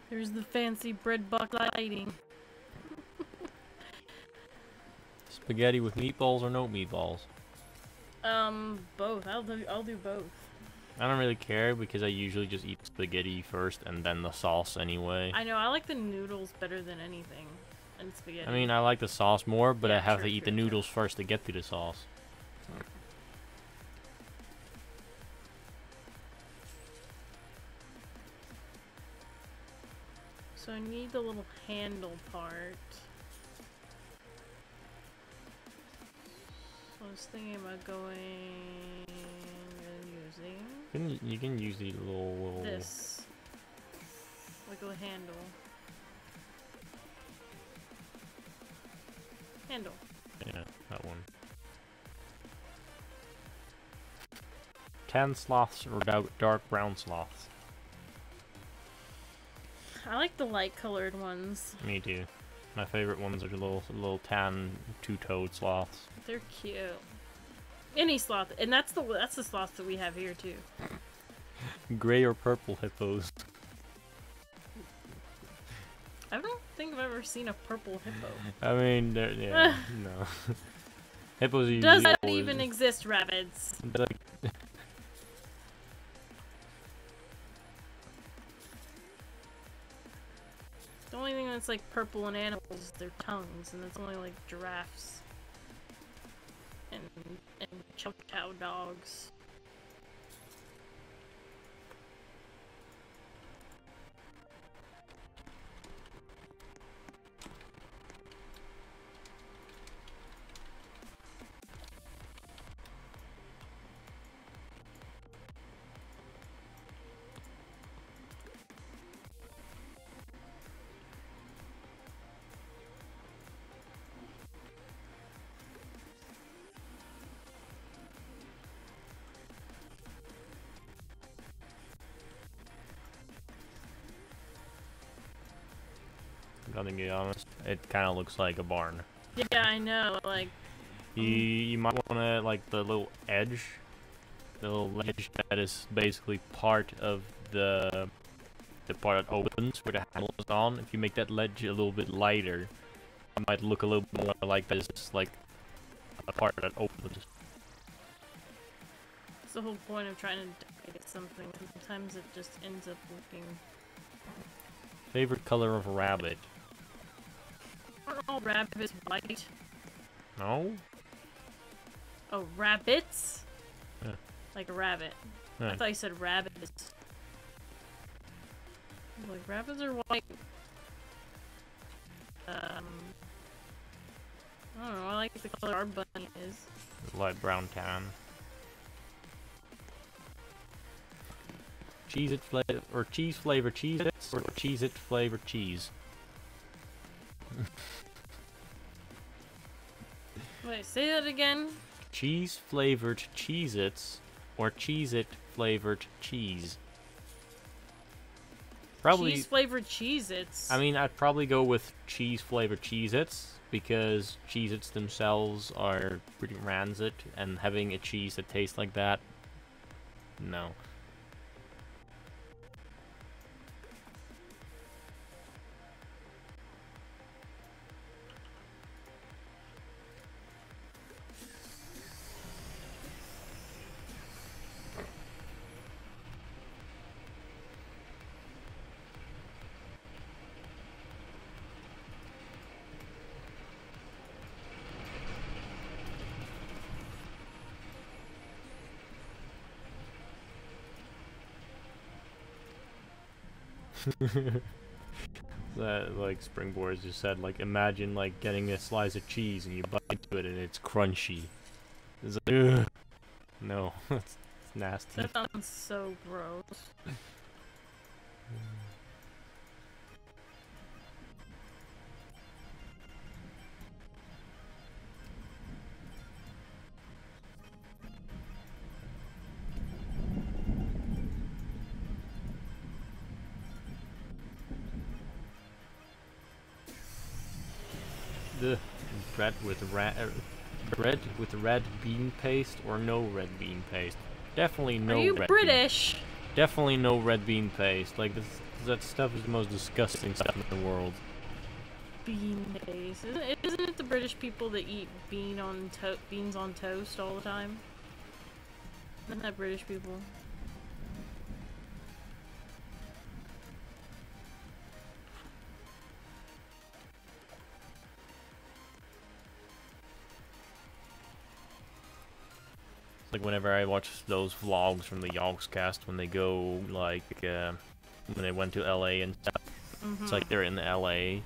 There's the fancy bread box lighting. Spaghetti with meatballs or no meatballs? Both. I'll do both. I don't really care because I usually just eat spaghetti first and then the sauce anyway. I know, I like the noodles better than anything. And spaghetti. I mean, I like the sauce more, but yeah, I have true, to eat true, the noodles first to get to the sauce. So I need the little handle part. So I was thinking about going and using... You can use the little... This. Like a handle. Handle. Yeah, that one. Tan sloths or dark brown sloths? I like the light colored ones. Me too. My favorite ones are the little tan two-toed sloths. They're cute. Any sloth, and that's the sloth that we have here too. Gray or purple hippos? I don't think I've ever seen a purple hippo. I mean, yeah, no. Hippos are Does that always, even exist, rabbits? like, The only thing that's like purple in animals is their tongues, and that's only like giraffes and chow chow dogs. Nothing to be honest. It kind of looks like a barn. Yeah, I know. Like You might want to like the little edge, the little ledge that is basically part of the part that opens where the handle is on. If you make that ledge a little bit lighter, it might look a little bit more like this, like a part that opens. it's the whole point of trying to decorate something. Sometimes it just ends up looking. Favorite color of a rabbit? Aren't all rabbits white? No? Oh, rabbits? Yeah. Like a rabbit. Yeah. I thought you said rabbits. Like, rabbits are white. I don't know, I like the color our bunny is. Light brown tan. Cheez-It flavor or cheese flavor Cheez-Its or Cheez-It flavor cheese? Wait, say that again? Cheese flavored Cheez-Its or Cheez-It flavored cheese? Probably Cheese flavored Cheez-Its. I mean, I'd probably go with cheese flavored Cheez-Its because Cheez-Its themselves are pretty rancid, and having a cheese that tastes like that, no. That, like, Springboard just said, like, imagine, like, getting a slice of cheese and you bite into it and it's crunchy. It's like, ugh. No, it's nasty. That sounds so gross. The bread with red bean paste or no red bean paste? Definitely no. Are you red British? Bean. Definitely no red bean paste. Like that stuff is the most disgusting stuff in the world. Bean paste. Isn't it the British people that eat beans on toast all the time? Isn't that British people? Like whenever I watch those vlogs from the Yogscast when they go like when they went to LA and stuff, It's like they're in LA,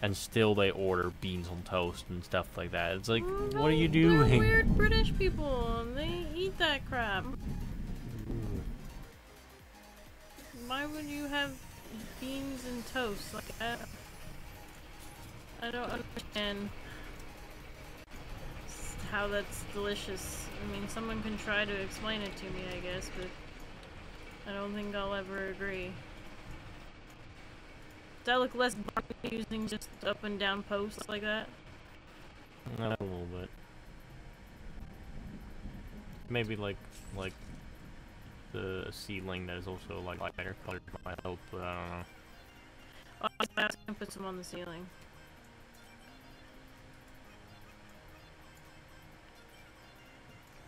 and still they order beans on toast and stuff like that. It's like, what are you doing? They're weird British people, and they eat that crap. Why would you have beans and toast like that? I don't understand how that's delicious. I mean, someone can try to explain it to me, I guess, but I don't think I'll ever agree. Does that look less barbecue using just up and down posts like that? A little bit. Maybe like the ceiling that is also like lighter colored might help, but I don't know. Oh, I was gonna put some on the ceiling.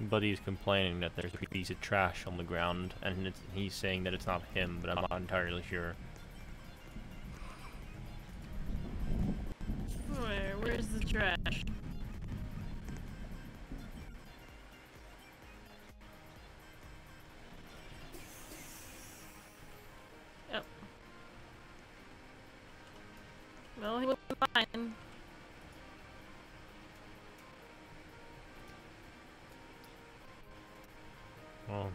But he's complaining that there's a piece of trash on the ground, and he's saying that it's not him, but I'm not entirely sure. Where's the trash? Oh. Well, he wasn't mine. Well,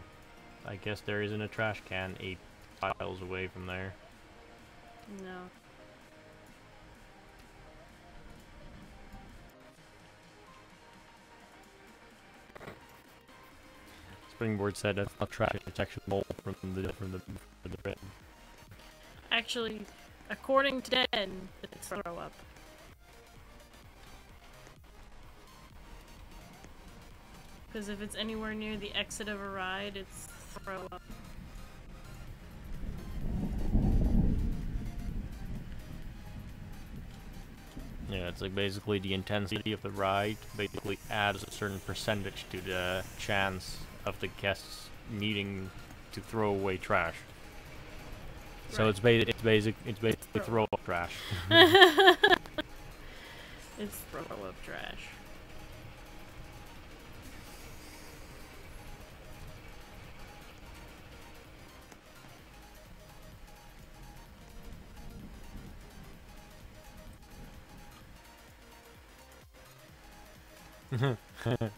I guess there isn't a trash can 8 miles away from there. No. Springboard said that's not trash, it's actually mold from the bread. Actually, according to Den, it's throw up. Because if it's anywhere near the exit of a ride, it's throw up. Yeah, it's like basically the intensity of the ride basically adds a certain percentage to the chance of the guests needing to throw away trash. So Right. it's basically throw up trash. It's throw up trash.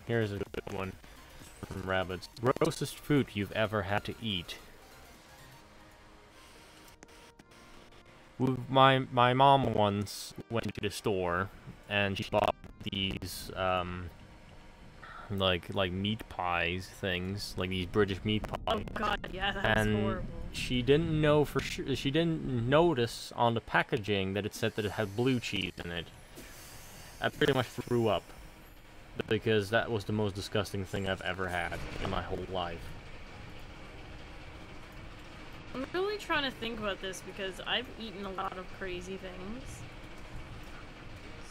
Here's a good one from Rabbits. Grossest food you've ever had to eat. My mom once went to the store and she bought these like meat pies things, like these British meat pies. Oh god, yeah, that's horrible. She didn't know for sure. She didn't notice on the packaging that it said that it had blue cheese in it. I pretty much threw up. Because that was the most disgusting thing I've ever had in my whole life. I'm really trying to think about this because I've eaten a lot of crazy things.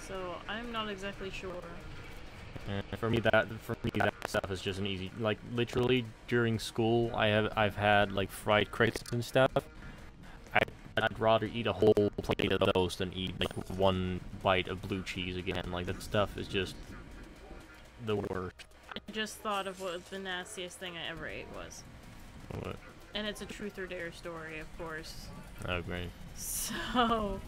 So I'm not exactly sure. And for me that stuff is just an easy, like literally during school I've had like fried crickets and stuff. I'd rather eat a whole plate of those than eat like one bite of blue cheese again. Like that stuff is just the worst. I just thought of what the nastiest thing I ever ate was. What? And it's a truth or dare story, of course. Oh, great. So,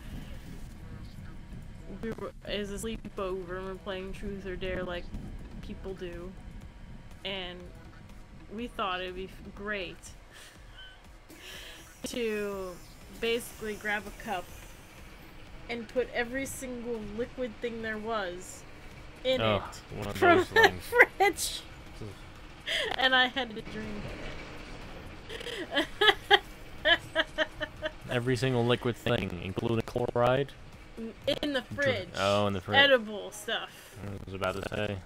we were, as a sleepover, and we're playing truth or dare like people do. And we thought it'd be great to basically grab a cup and put every single liquid thing there was in it one of from those the things. fridge. And I had to drink it. Every single liquid thing, including chloride? In the fridge. Oh, in the fridge. Edible stuff. I was about to say.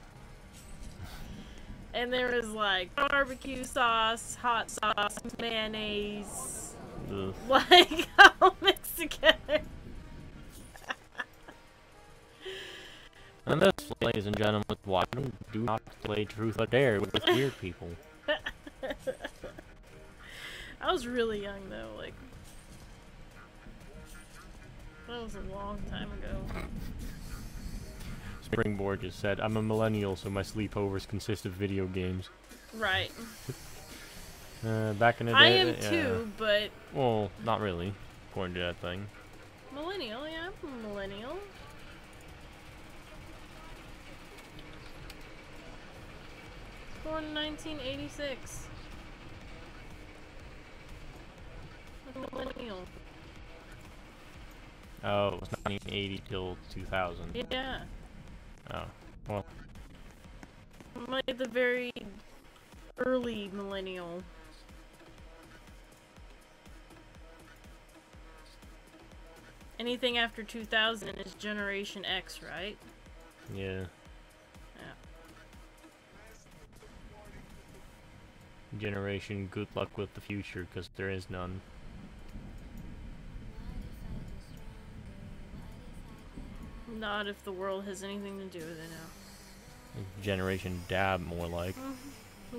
And there was like barbecue sauce, hot sauce, mayonnaise. Ugh. Like all mixed together. And this, ladies and gentlemen, is why do not play Truth or Dare with weird people. I was really young though, like that was a long time ago. Springboard just said, I'm a millennial, so my sleepovers consist of video games. Right. Back in the day... I am too, but... Well, not really, according to that thing. Millennial, yeah, I'm a millennial. Born in 1986. I'm a millennial. Oh, it was 1980 till 2000. Yeah. Oh, well. I'm like the very early millennial. Anything after 2000 is Generation X, right? Yeah. Yeah. Generation, good luck with the future, because there is none. Not if the world has anything to do with it now. Generation dab, more like.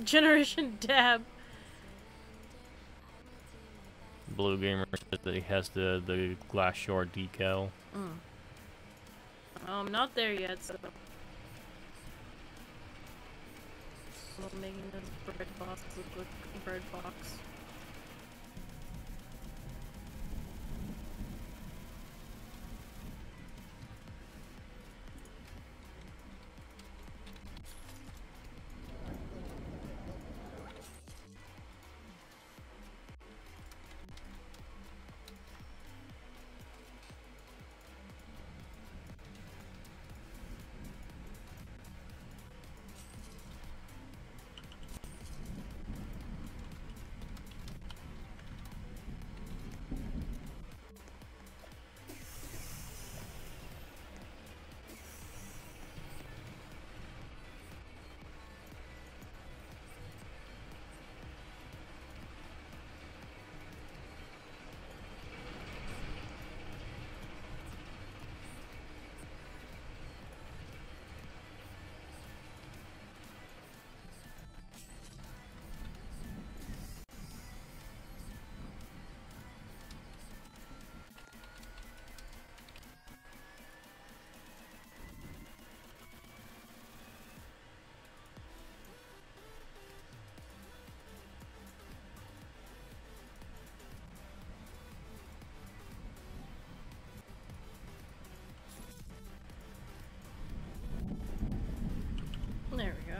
Generation Dab. Blue Gamer says that he has the glass short decal. I'm not there yet, so. I'm making this bread box look like a bread box. There we go.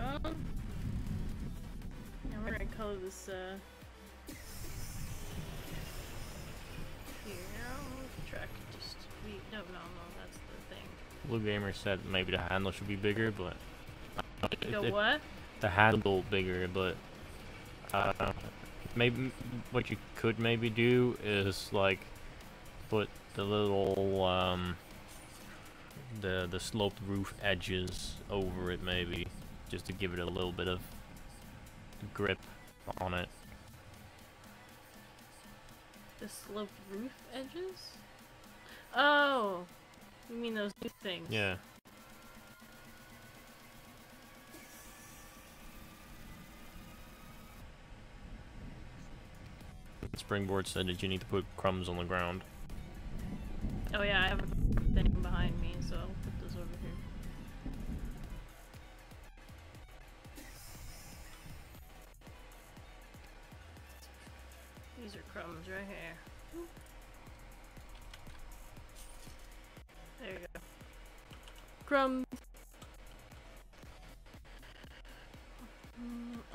Now we're gonna color this, here. Track just be. No, that's the thing. Blue Gamer said maybe the handle should be bigger, but. What? The handle bigger, but. Maybe what you could maybe do is like put the little the sloped roof edges over it, maybe just to give it a little bit of grip on it. The sloped roof edges? Oh, you mean those new things? Yeah. Springboard said that you need to put crumbs on the ground. Oh yeah, I have a thing behind me, so I'll put this over here. These are crumbs right here. There you go. Crumbs.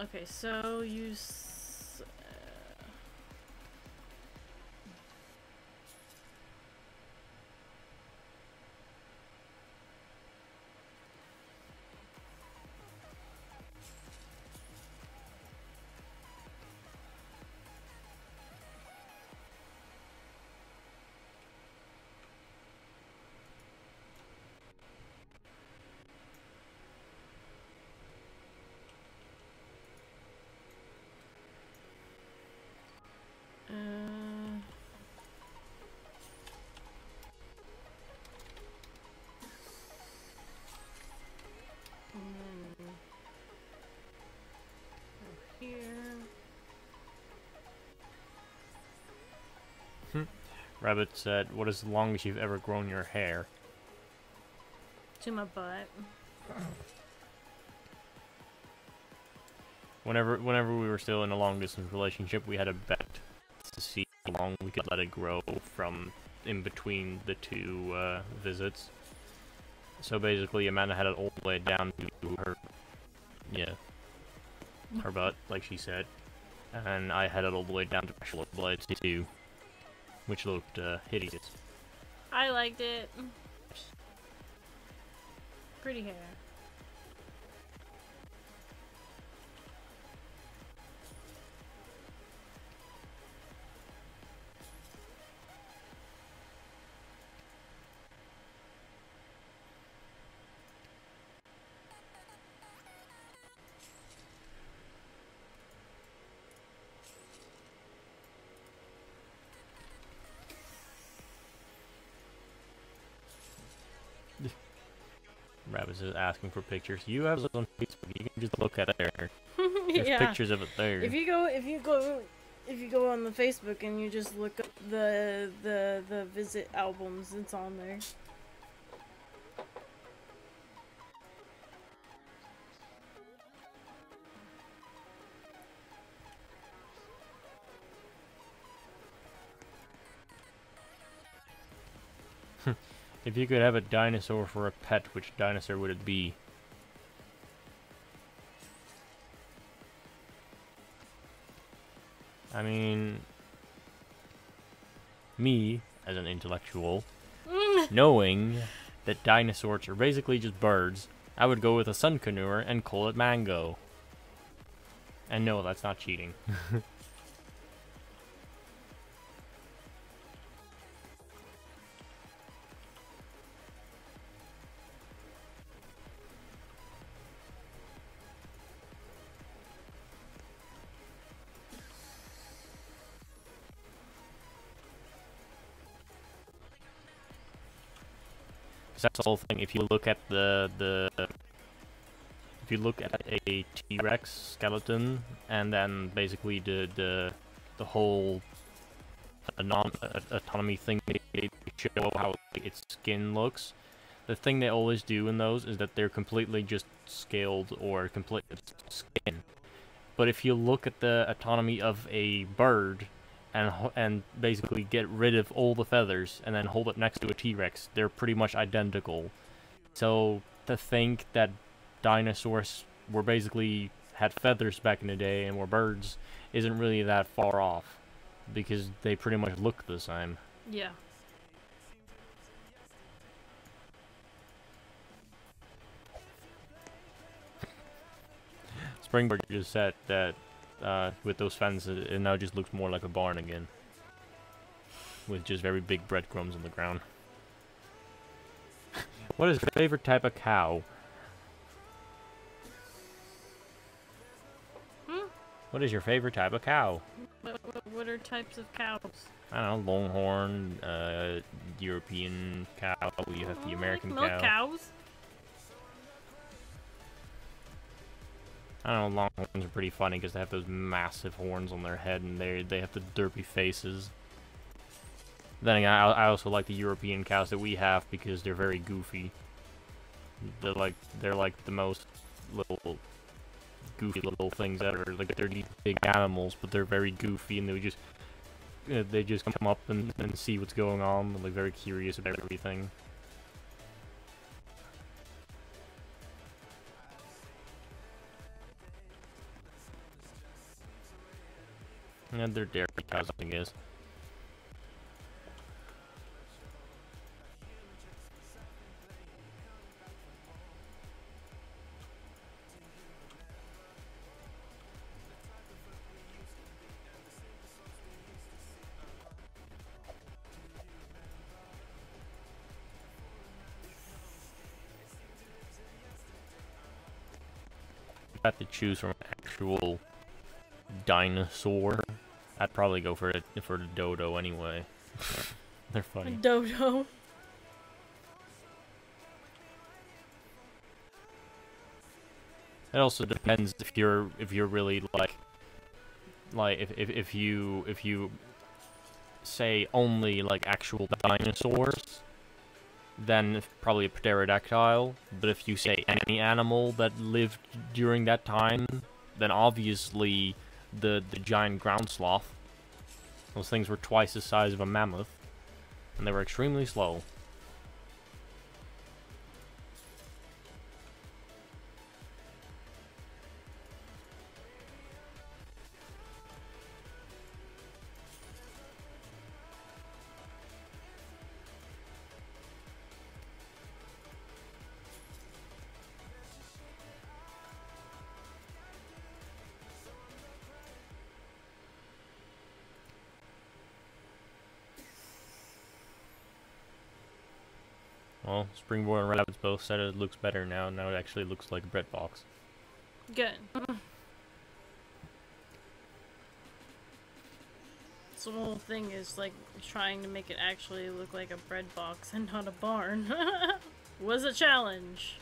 Okay, so use. Rabbit said, "What is the longest you've ever grown your hair?" To my butt. Whenever we were still in a long distance relationship, we had a bet to see how long we could let it grow from in between the two visits. So basically, Amanda had it all the way down to her, her butt, like she said, and I had it all the way down to my shoulder blades too, which looked hideous. I liked it. Pretty hair. Rabbit is asking for pictures. You have it on Facebook. You can just look at it there. There's Yeah. pictures of it there. If you go on the Facebook and you just look up the visit albums, it's on there. If you could have a dinosaur for a pet, which dinosaur would it be? I mean, me, as an intellectual, knowing that dinosaurs are basically just birds, I would go with a sun conure and call it Mango. And no, that's not cheating. That's the whole thing. If you look at if you look at a T-Rex skeleton and then basically the whole autonomy thing, they show how its skin looks. The thing they always do in those is that they're completely just scaled or complete skin. But if you look at the autonomy of a bird and basically get rid of all the feathers and then hold it next to a T-Rex, they're pretty much identical. So to think that dinosaurs were basically had feathers back in the day and were birds isn't really that far off, because they pretty much look the same. Yeah. Springboard just said that with those fences, it now just looks more like a barn again, with just very big breadcrumbs on the ground. What is your favorite type of cow? What is your favorite type of cow? What are types of cows? I don't know, Longhorn, European cow, you have the American milk cow. cows? I don't know, Longhorns are pretty funny because they have those massive horns on their head and they have the derpy faces. Then again, I also like the European cows that we have because they're very goofy. They're like the most little goofy little things ever. Like, they're these big animals, but they're very goofy, and they just come up and see what's going on. They're like very curious about everything. And they're dairy cows, I guess. If I had to choose from an actual dinosaur, I'd probably go for the dodo anyway. They're funny. Dodo. It also depends if you're really like if you say only like actual dinosaurs, then probably a pterodactyl. But if you say any animal that lived during that time, then obviously the giant ground sloth. Those things were twice the size of a mammoth. And they were extremely slow. Well, Springboard and Rabbits both said it looks better now. Now it actually looks like a bread box. Good. So the whole thing is like trying to make it actually look like a bread box and not a barn. Was a challenge.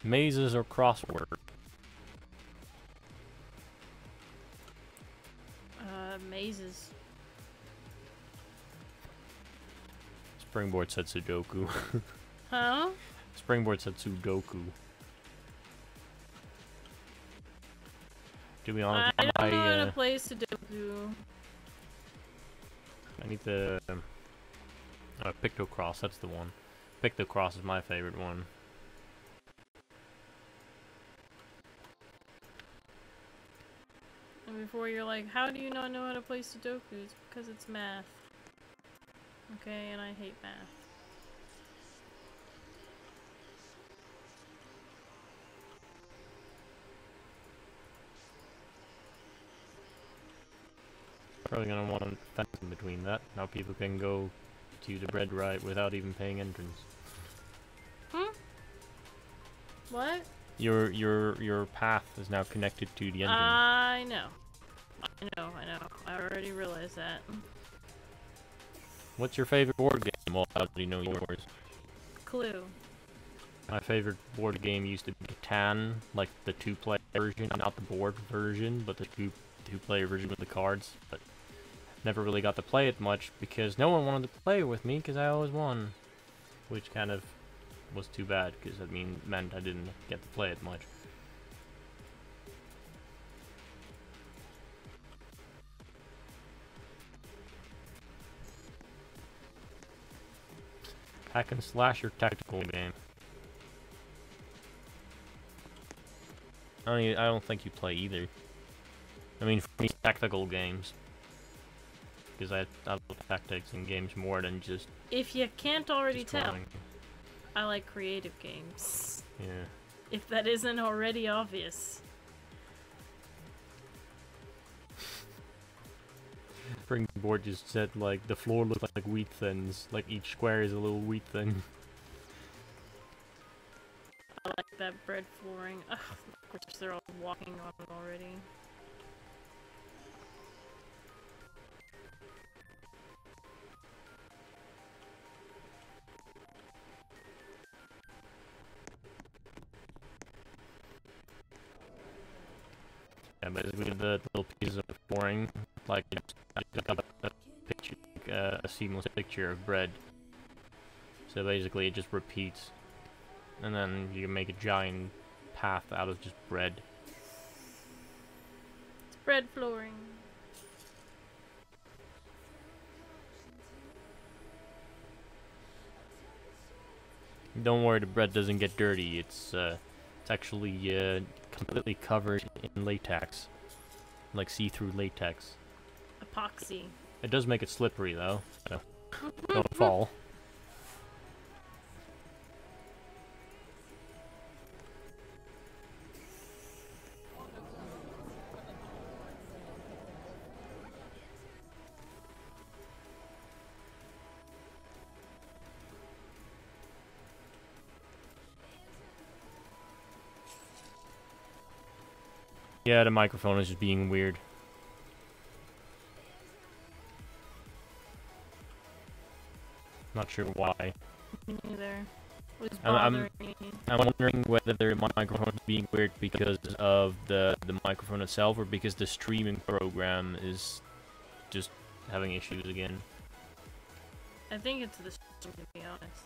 Mazes or crossword? Mazes. Springboard said Sudoku. Huh? Springboard said Sudoku. To be honest, I don't know how to play Sudoku. I need the Pictocross, that's the one. Pictocross is my favorite one. And before you're like, how do you not know how to play Sudoku? It's because it's math. Okay, and I hate math. Probably gonna want a fence in between that. Now people can go to the bread right without even paying entrance. Hmm? What? Your path is now connected to the engine. I know. I know. I already realized that. What's your favorite board game? Well, I already know yours. Clue. My favorite board game used to be Catan, like the two-player version, not the board version, but the two-player version with the cards. But never really got to play it much because no one wanted to play with me because I always won, which kind of was too bad because that meant I didn't get to play it much. Hack and slash or tactical game? I don't think you play either. I mean, for me, tactical games. Because I love tactics in games more than just. If you can't already tell, destroying. I like creative games. Yeah. If that isn't already obvious. Springboard just said, like, the floor looks like wheat thins. Like, each square is a little wheat thin. I like that bread flooring. Ugh, of course they're all walking on it already. Yeah, basically the little pieces of flooring, like, I just got a picture, a seamless picture of bread. So basically it just repeats. And then you can make a giant path out of just bread. It's bread flooring. Don't worry, the bread doesn't get dirty. It's actually completely covered in latex, like see-through latex. Epoxy. It does make it slippery though, so don't fall. Yeah, the microphone is just being weird. Not sure why. Me neither. was I'm bothering me. I'm wondering whether the microphone is being weird because of the microphone itself, or because the streaming program is just having issues again. I think it's the stream, to be honest.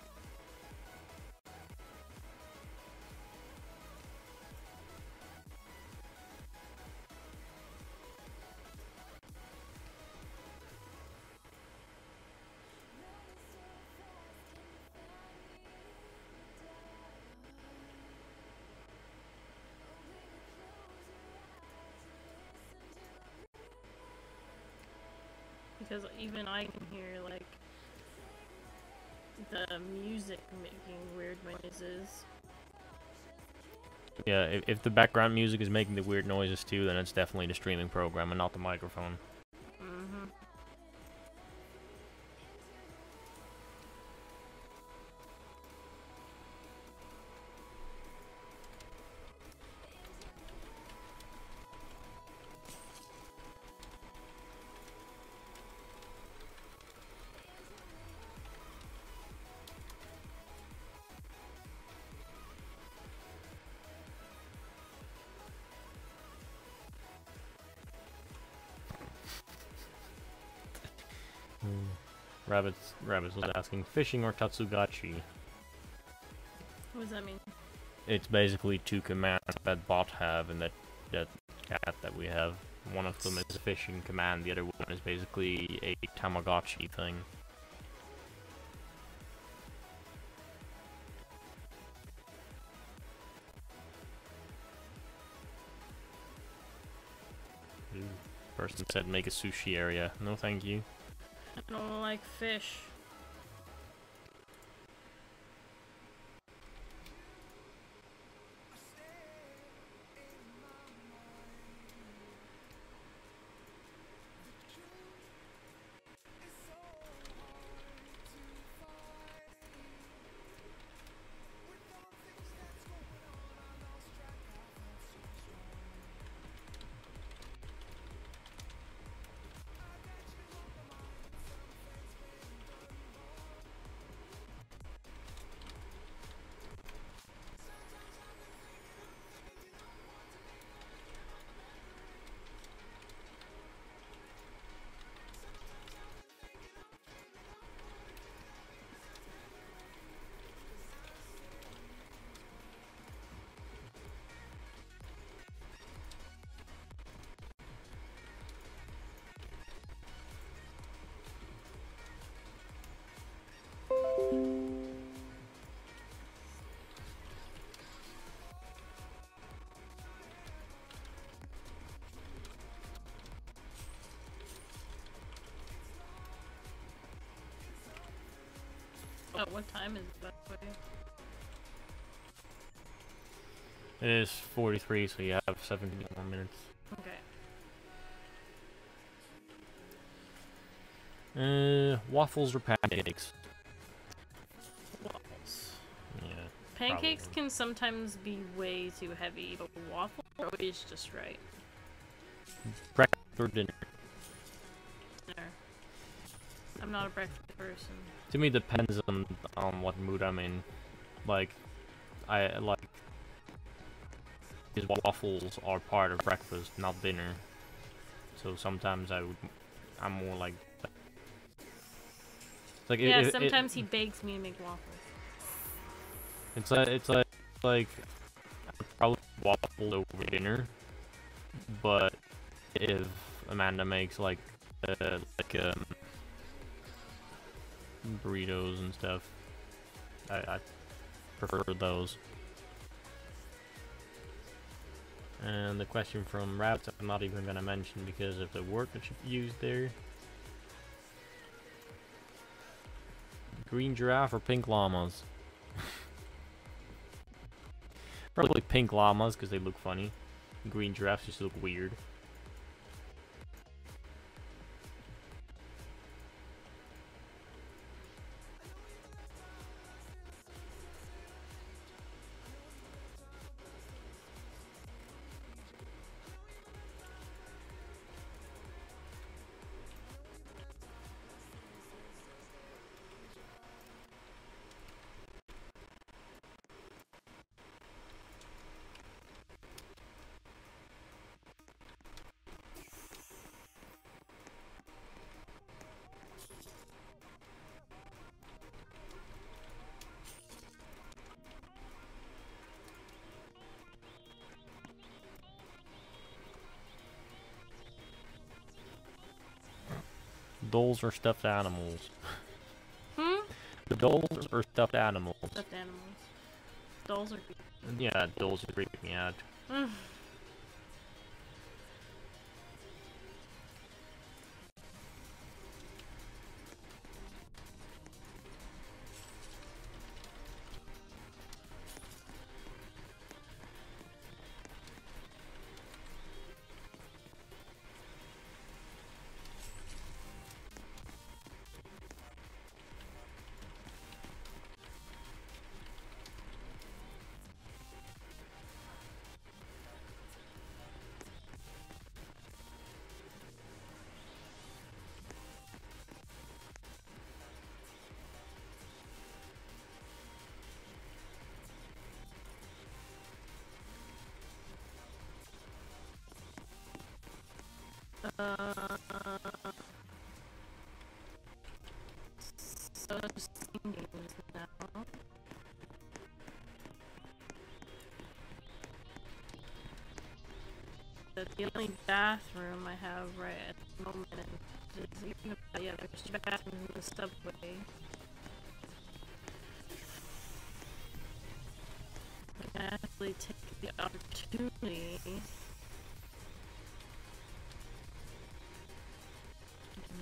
Because even I can hear, like, the music making weird noises. Yeah, if the background music is making the weird noises too, then it's definitely the streaming program and not the microphone. Mm-hmm. Rabbits was asking, fishing or tatsugachi? What does that mean? It's basically two commands that bot have and that cat that we have. One of them is a fishing command, the other one is basically a Tamagotchi thing. Person said make a sushi area. No thank you. I don't like fish. What time is that for you? It is 43, so you have 17 more minutes. Okay. Waffles or pancakes? Waffles. Yeah. Pancakes probably. can sometimes be way too heavy, but waffles are always just right. Breakfast or dinner? Dinner. I'm not a breakfast person. To me, it depends on what mood I'm in. Like, I like because waffles are part of breakfast, not dinner. So sometimes I'm more like. Like yeah, sometimes he begs me to make waffles. It's like probably waffles over dinner, but if Amanda makes like burritos and stuff, I prefer those. And the question from Rabbits I'm not even gonna mention because of the word that you used there. Green giraffe or pink llamas? Probably pink llamas because they look funny. Green giraffes just look weird. dolls are stuffed animals. Hmm? The dolls are stuffed animals. Stuffed animals. Dolls are creepy. Yeah, dolls are creeping me out. So just thinking now. That's the only bathroom I have right at the moment. Yeah, there's 2 bathrooms in the subway. I can actually take the opportunity and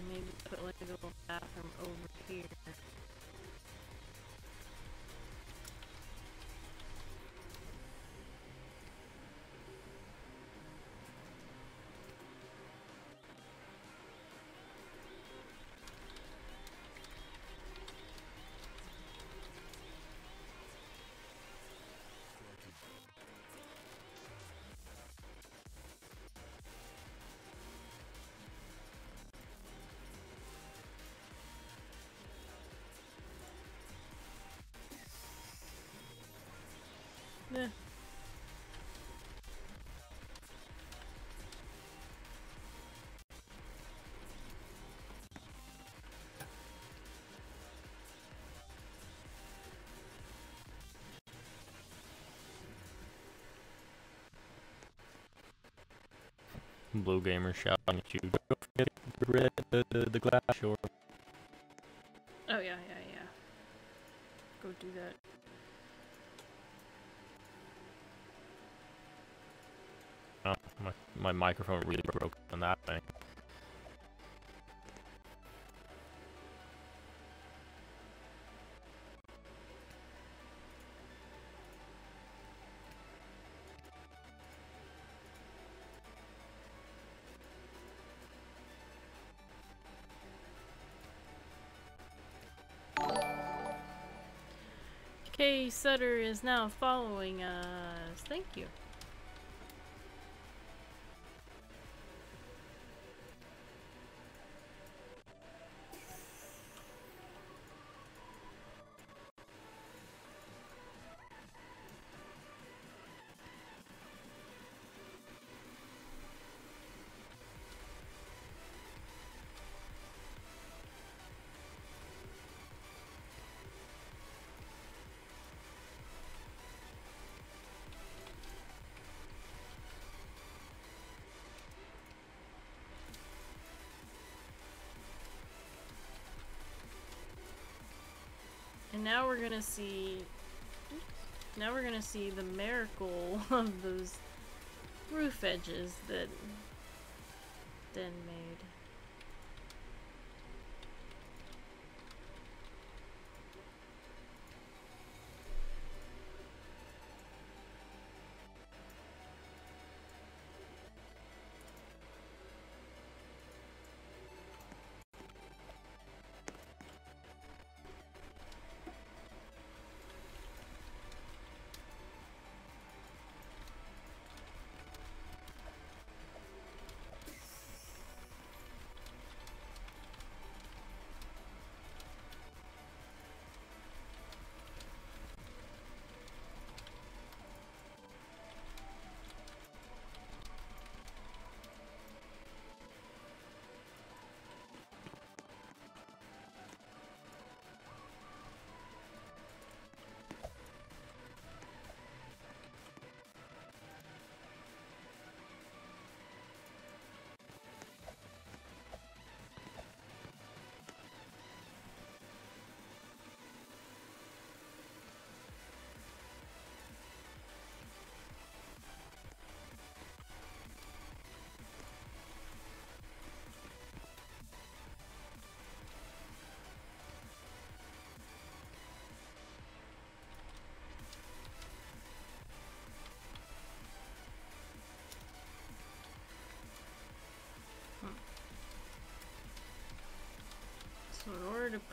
maybe put like a little bathroom over here. Yeah. Blue gamer shouting at you. Don't forget the glass shore. Oh yeah. Go do that. Oh, my microphone really broke on that thing. K Sutter is now following us. Thank you. And now we're gonna see. Now we're gonna see the miracle of those roof edges that Den made.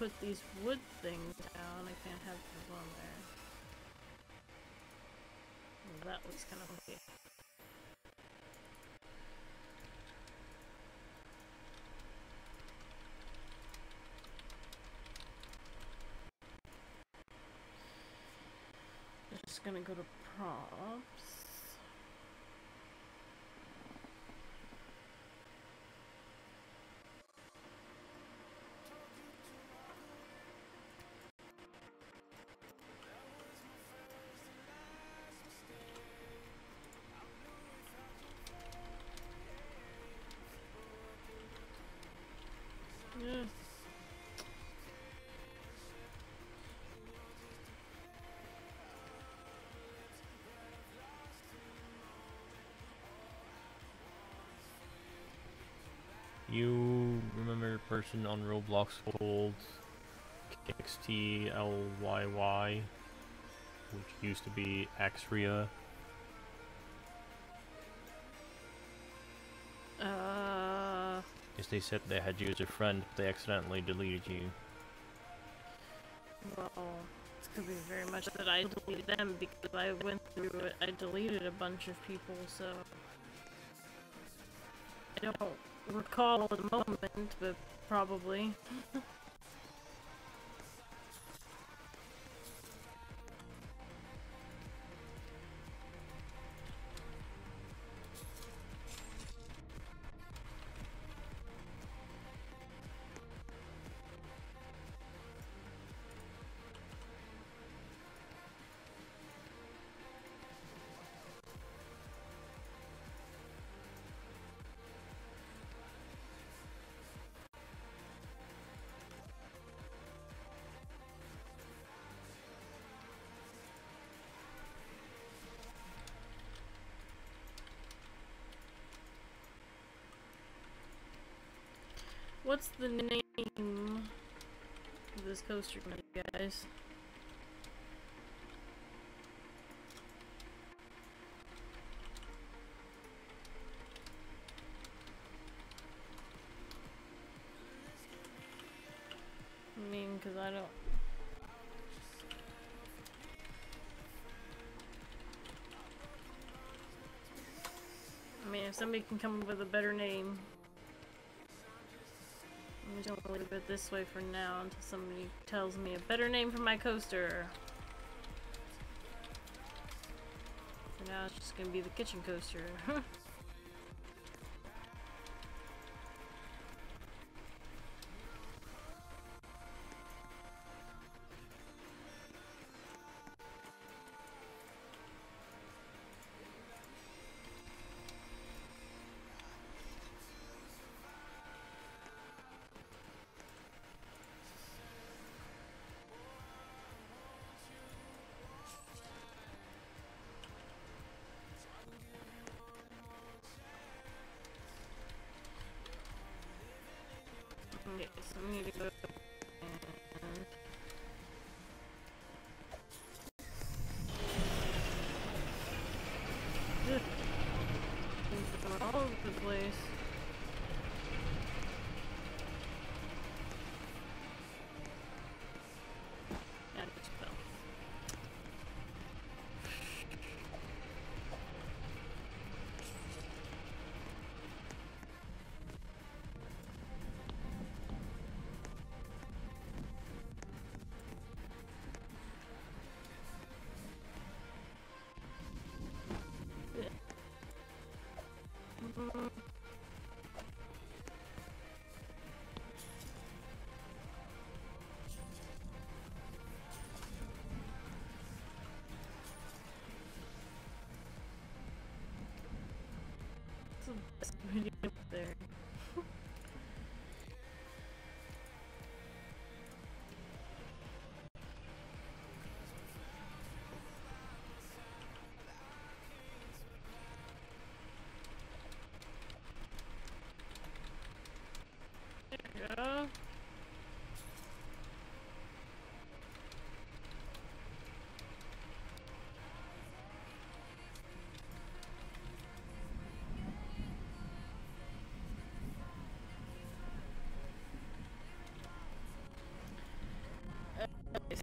put these wood things down. I can't have those on there. Well, that looks kind of funky. I'm just gonna go to props. Yeah. You remember a person on Roblox called KXTLYY, which used to be Axria? Yes, they said they had you as a friend, but they accidentally deleted you. Well, it could be very much that I deleted them because I went through it. I deleted a bunch of people, so I don't recall at the moment, but probably. What's the name of this coaster, guys? I mean, because I don't... I mean, if somebody can come up with a better name... I'm just gonna leave it this way for now until somebody tells me a better name for my coaster. For now, it's just gonna be the kitchen coaster.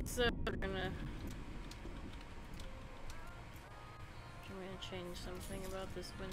so we're gonna change something about this window.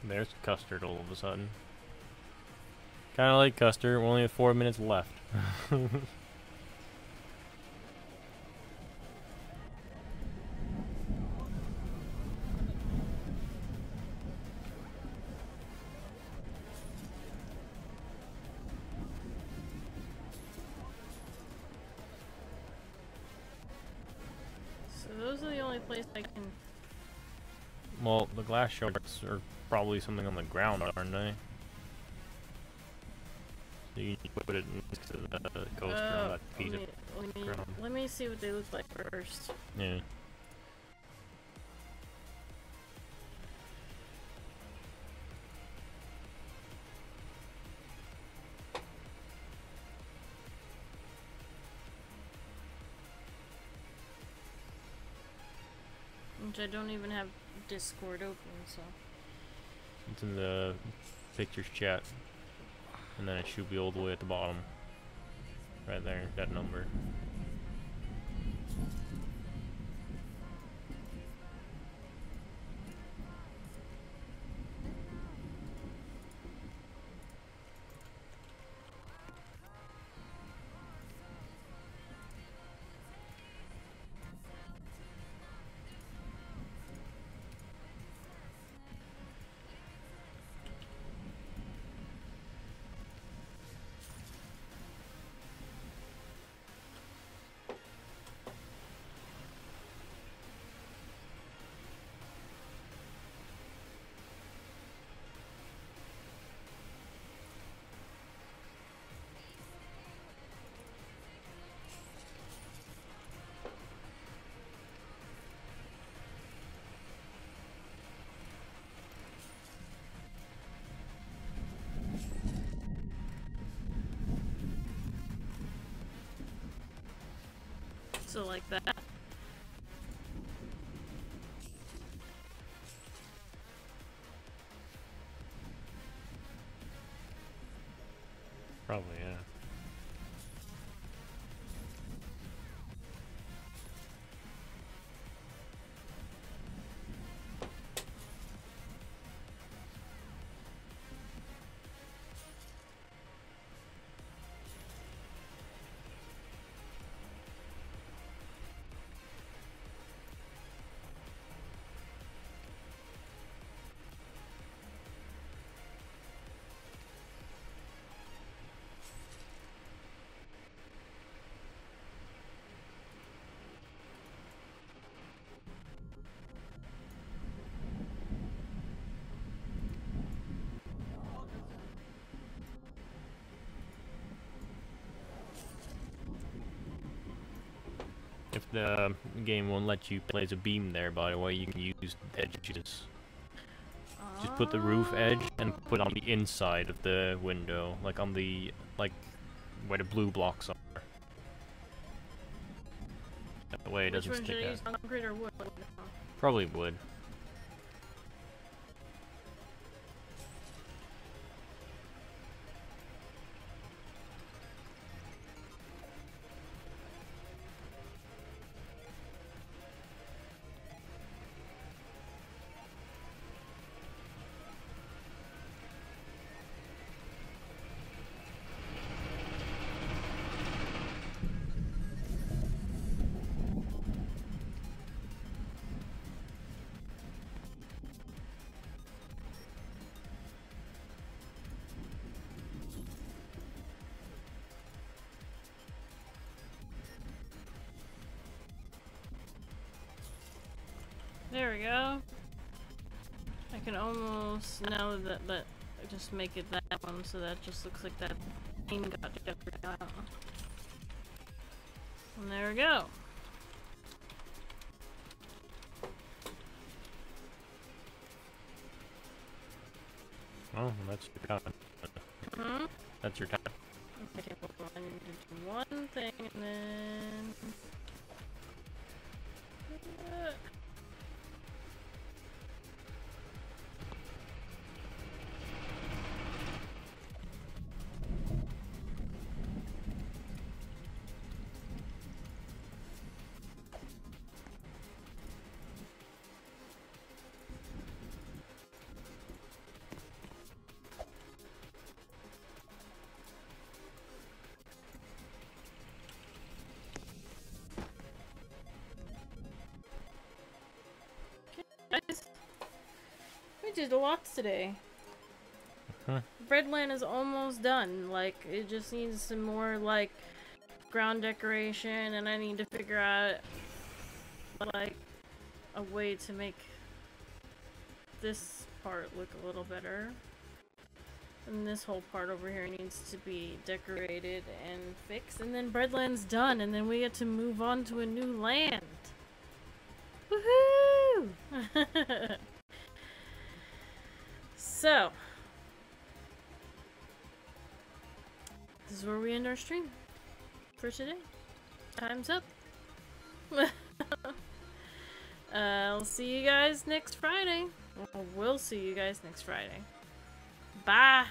There's Custard all of a sudden. Kind of like Custard, we only have 4 minutes left. So those are the only places I can... Well, the glass shards are probably something on the ground, aren't they? So you need to put it next to the coaster on that piece of ground. Let me see what they look like first. Yeah. Which I don't even have Discord open, so... It's in the pictures chat. And then it should be all the way at the bottom. Right there, that number. So like that. Probably, yeah. If the game won't let you place a beam there, by the way, you can use the edges. Just put the roof edge and put it on the inside of the window, like on the, like, where the blue blocks are. That way it doesn't stick out. Which one should I use, concrete or wood? Probably wood. There we go. I can almost, now that just make it that one, so that just looks like that thing got jumpered out. And there we go. Oh, that's your time. Hmm? That's your time. Okay, well, I need to do one thing and then... Guys, we did a lot today. Huh. Breadland is almost done. Like, it just needs some more, like, ground decoration, and I need to figure out, like, a way to make this part look a little better. And this whole part over here needs to be decorated and fixed. And then Breadland's done, and then we get to move on to a new land. Woohoo! So, this is where we end our stream for today. Time's up. I'll see you guys next Friday. We'll see you guys next Friday. Bye!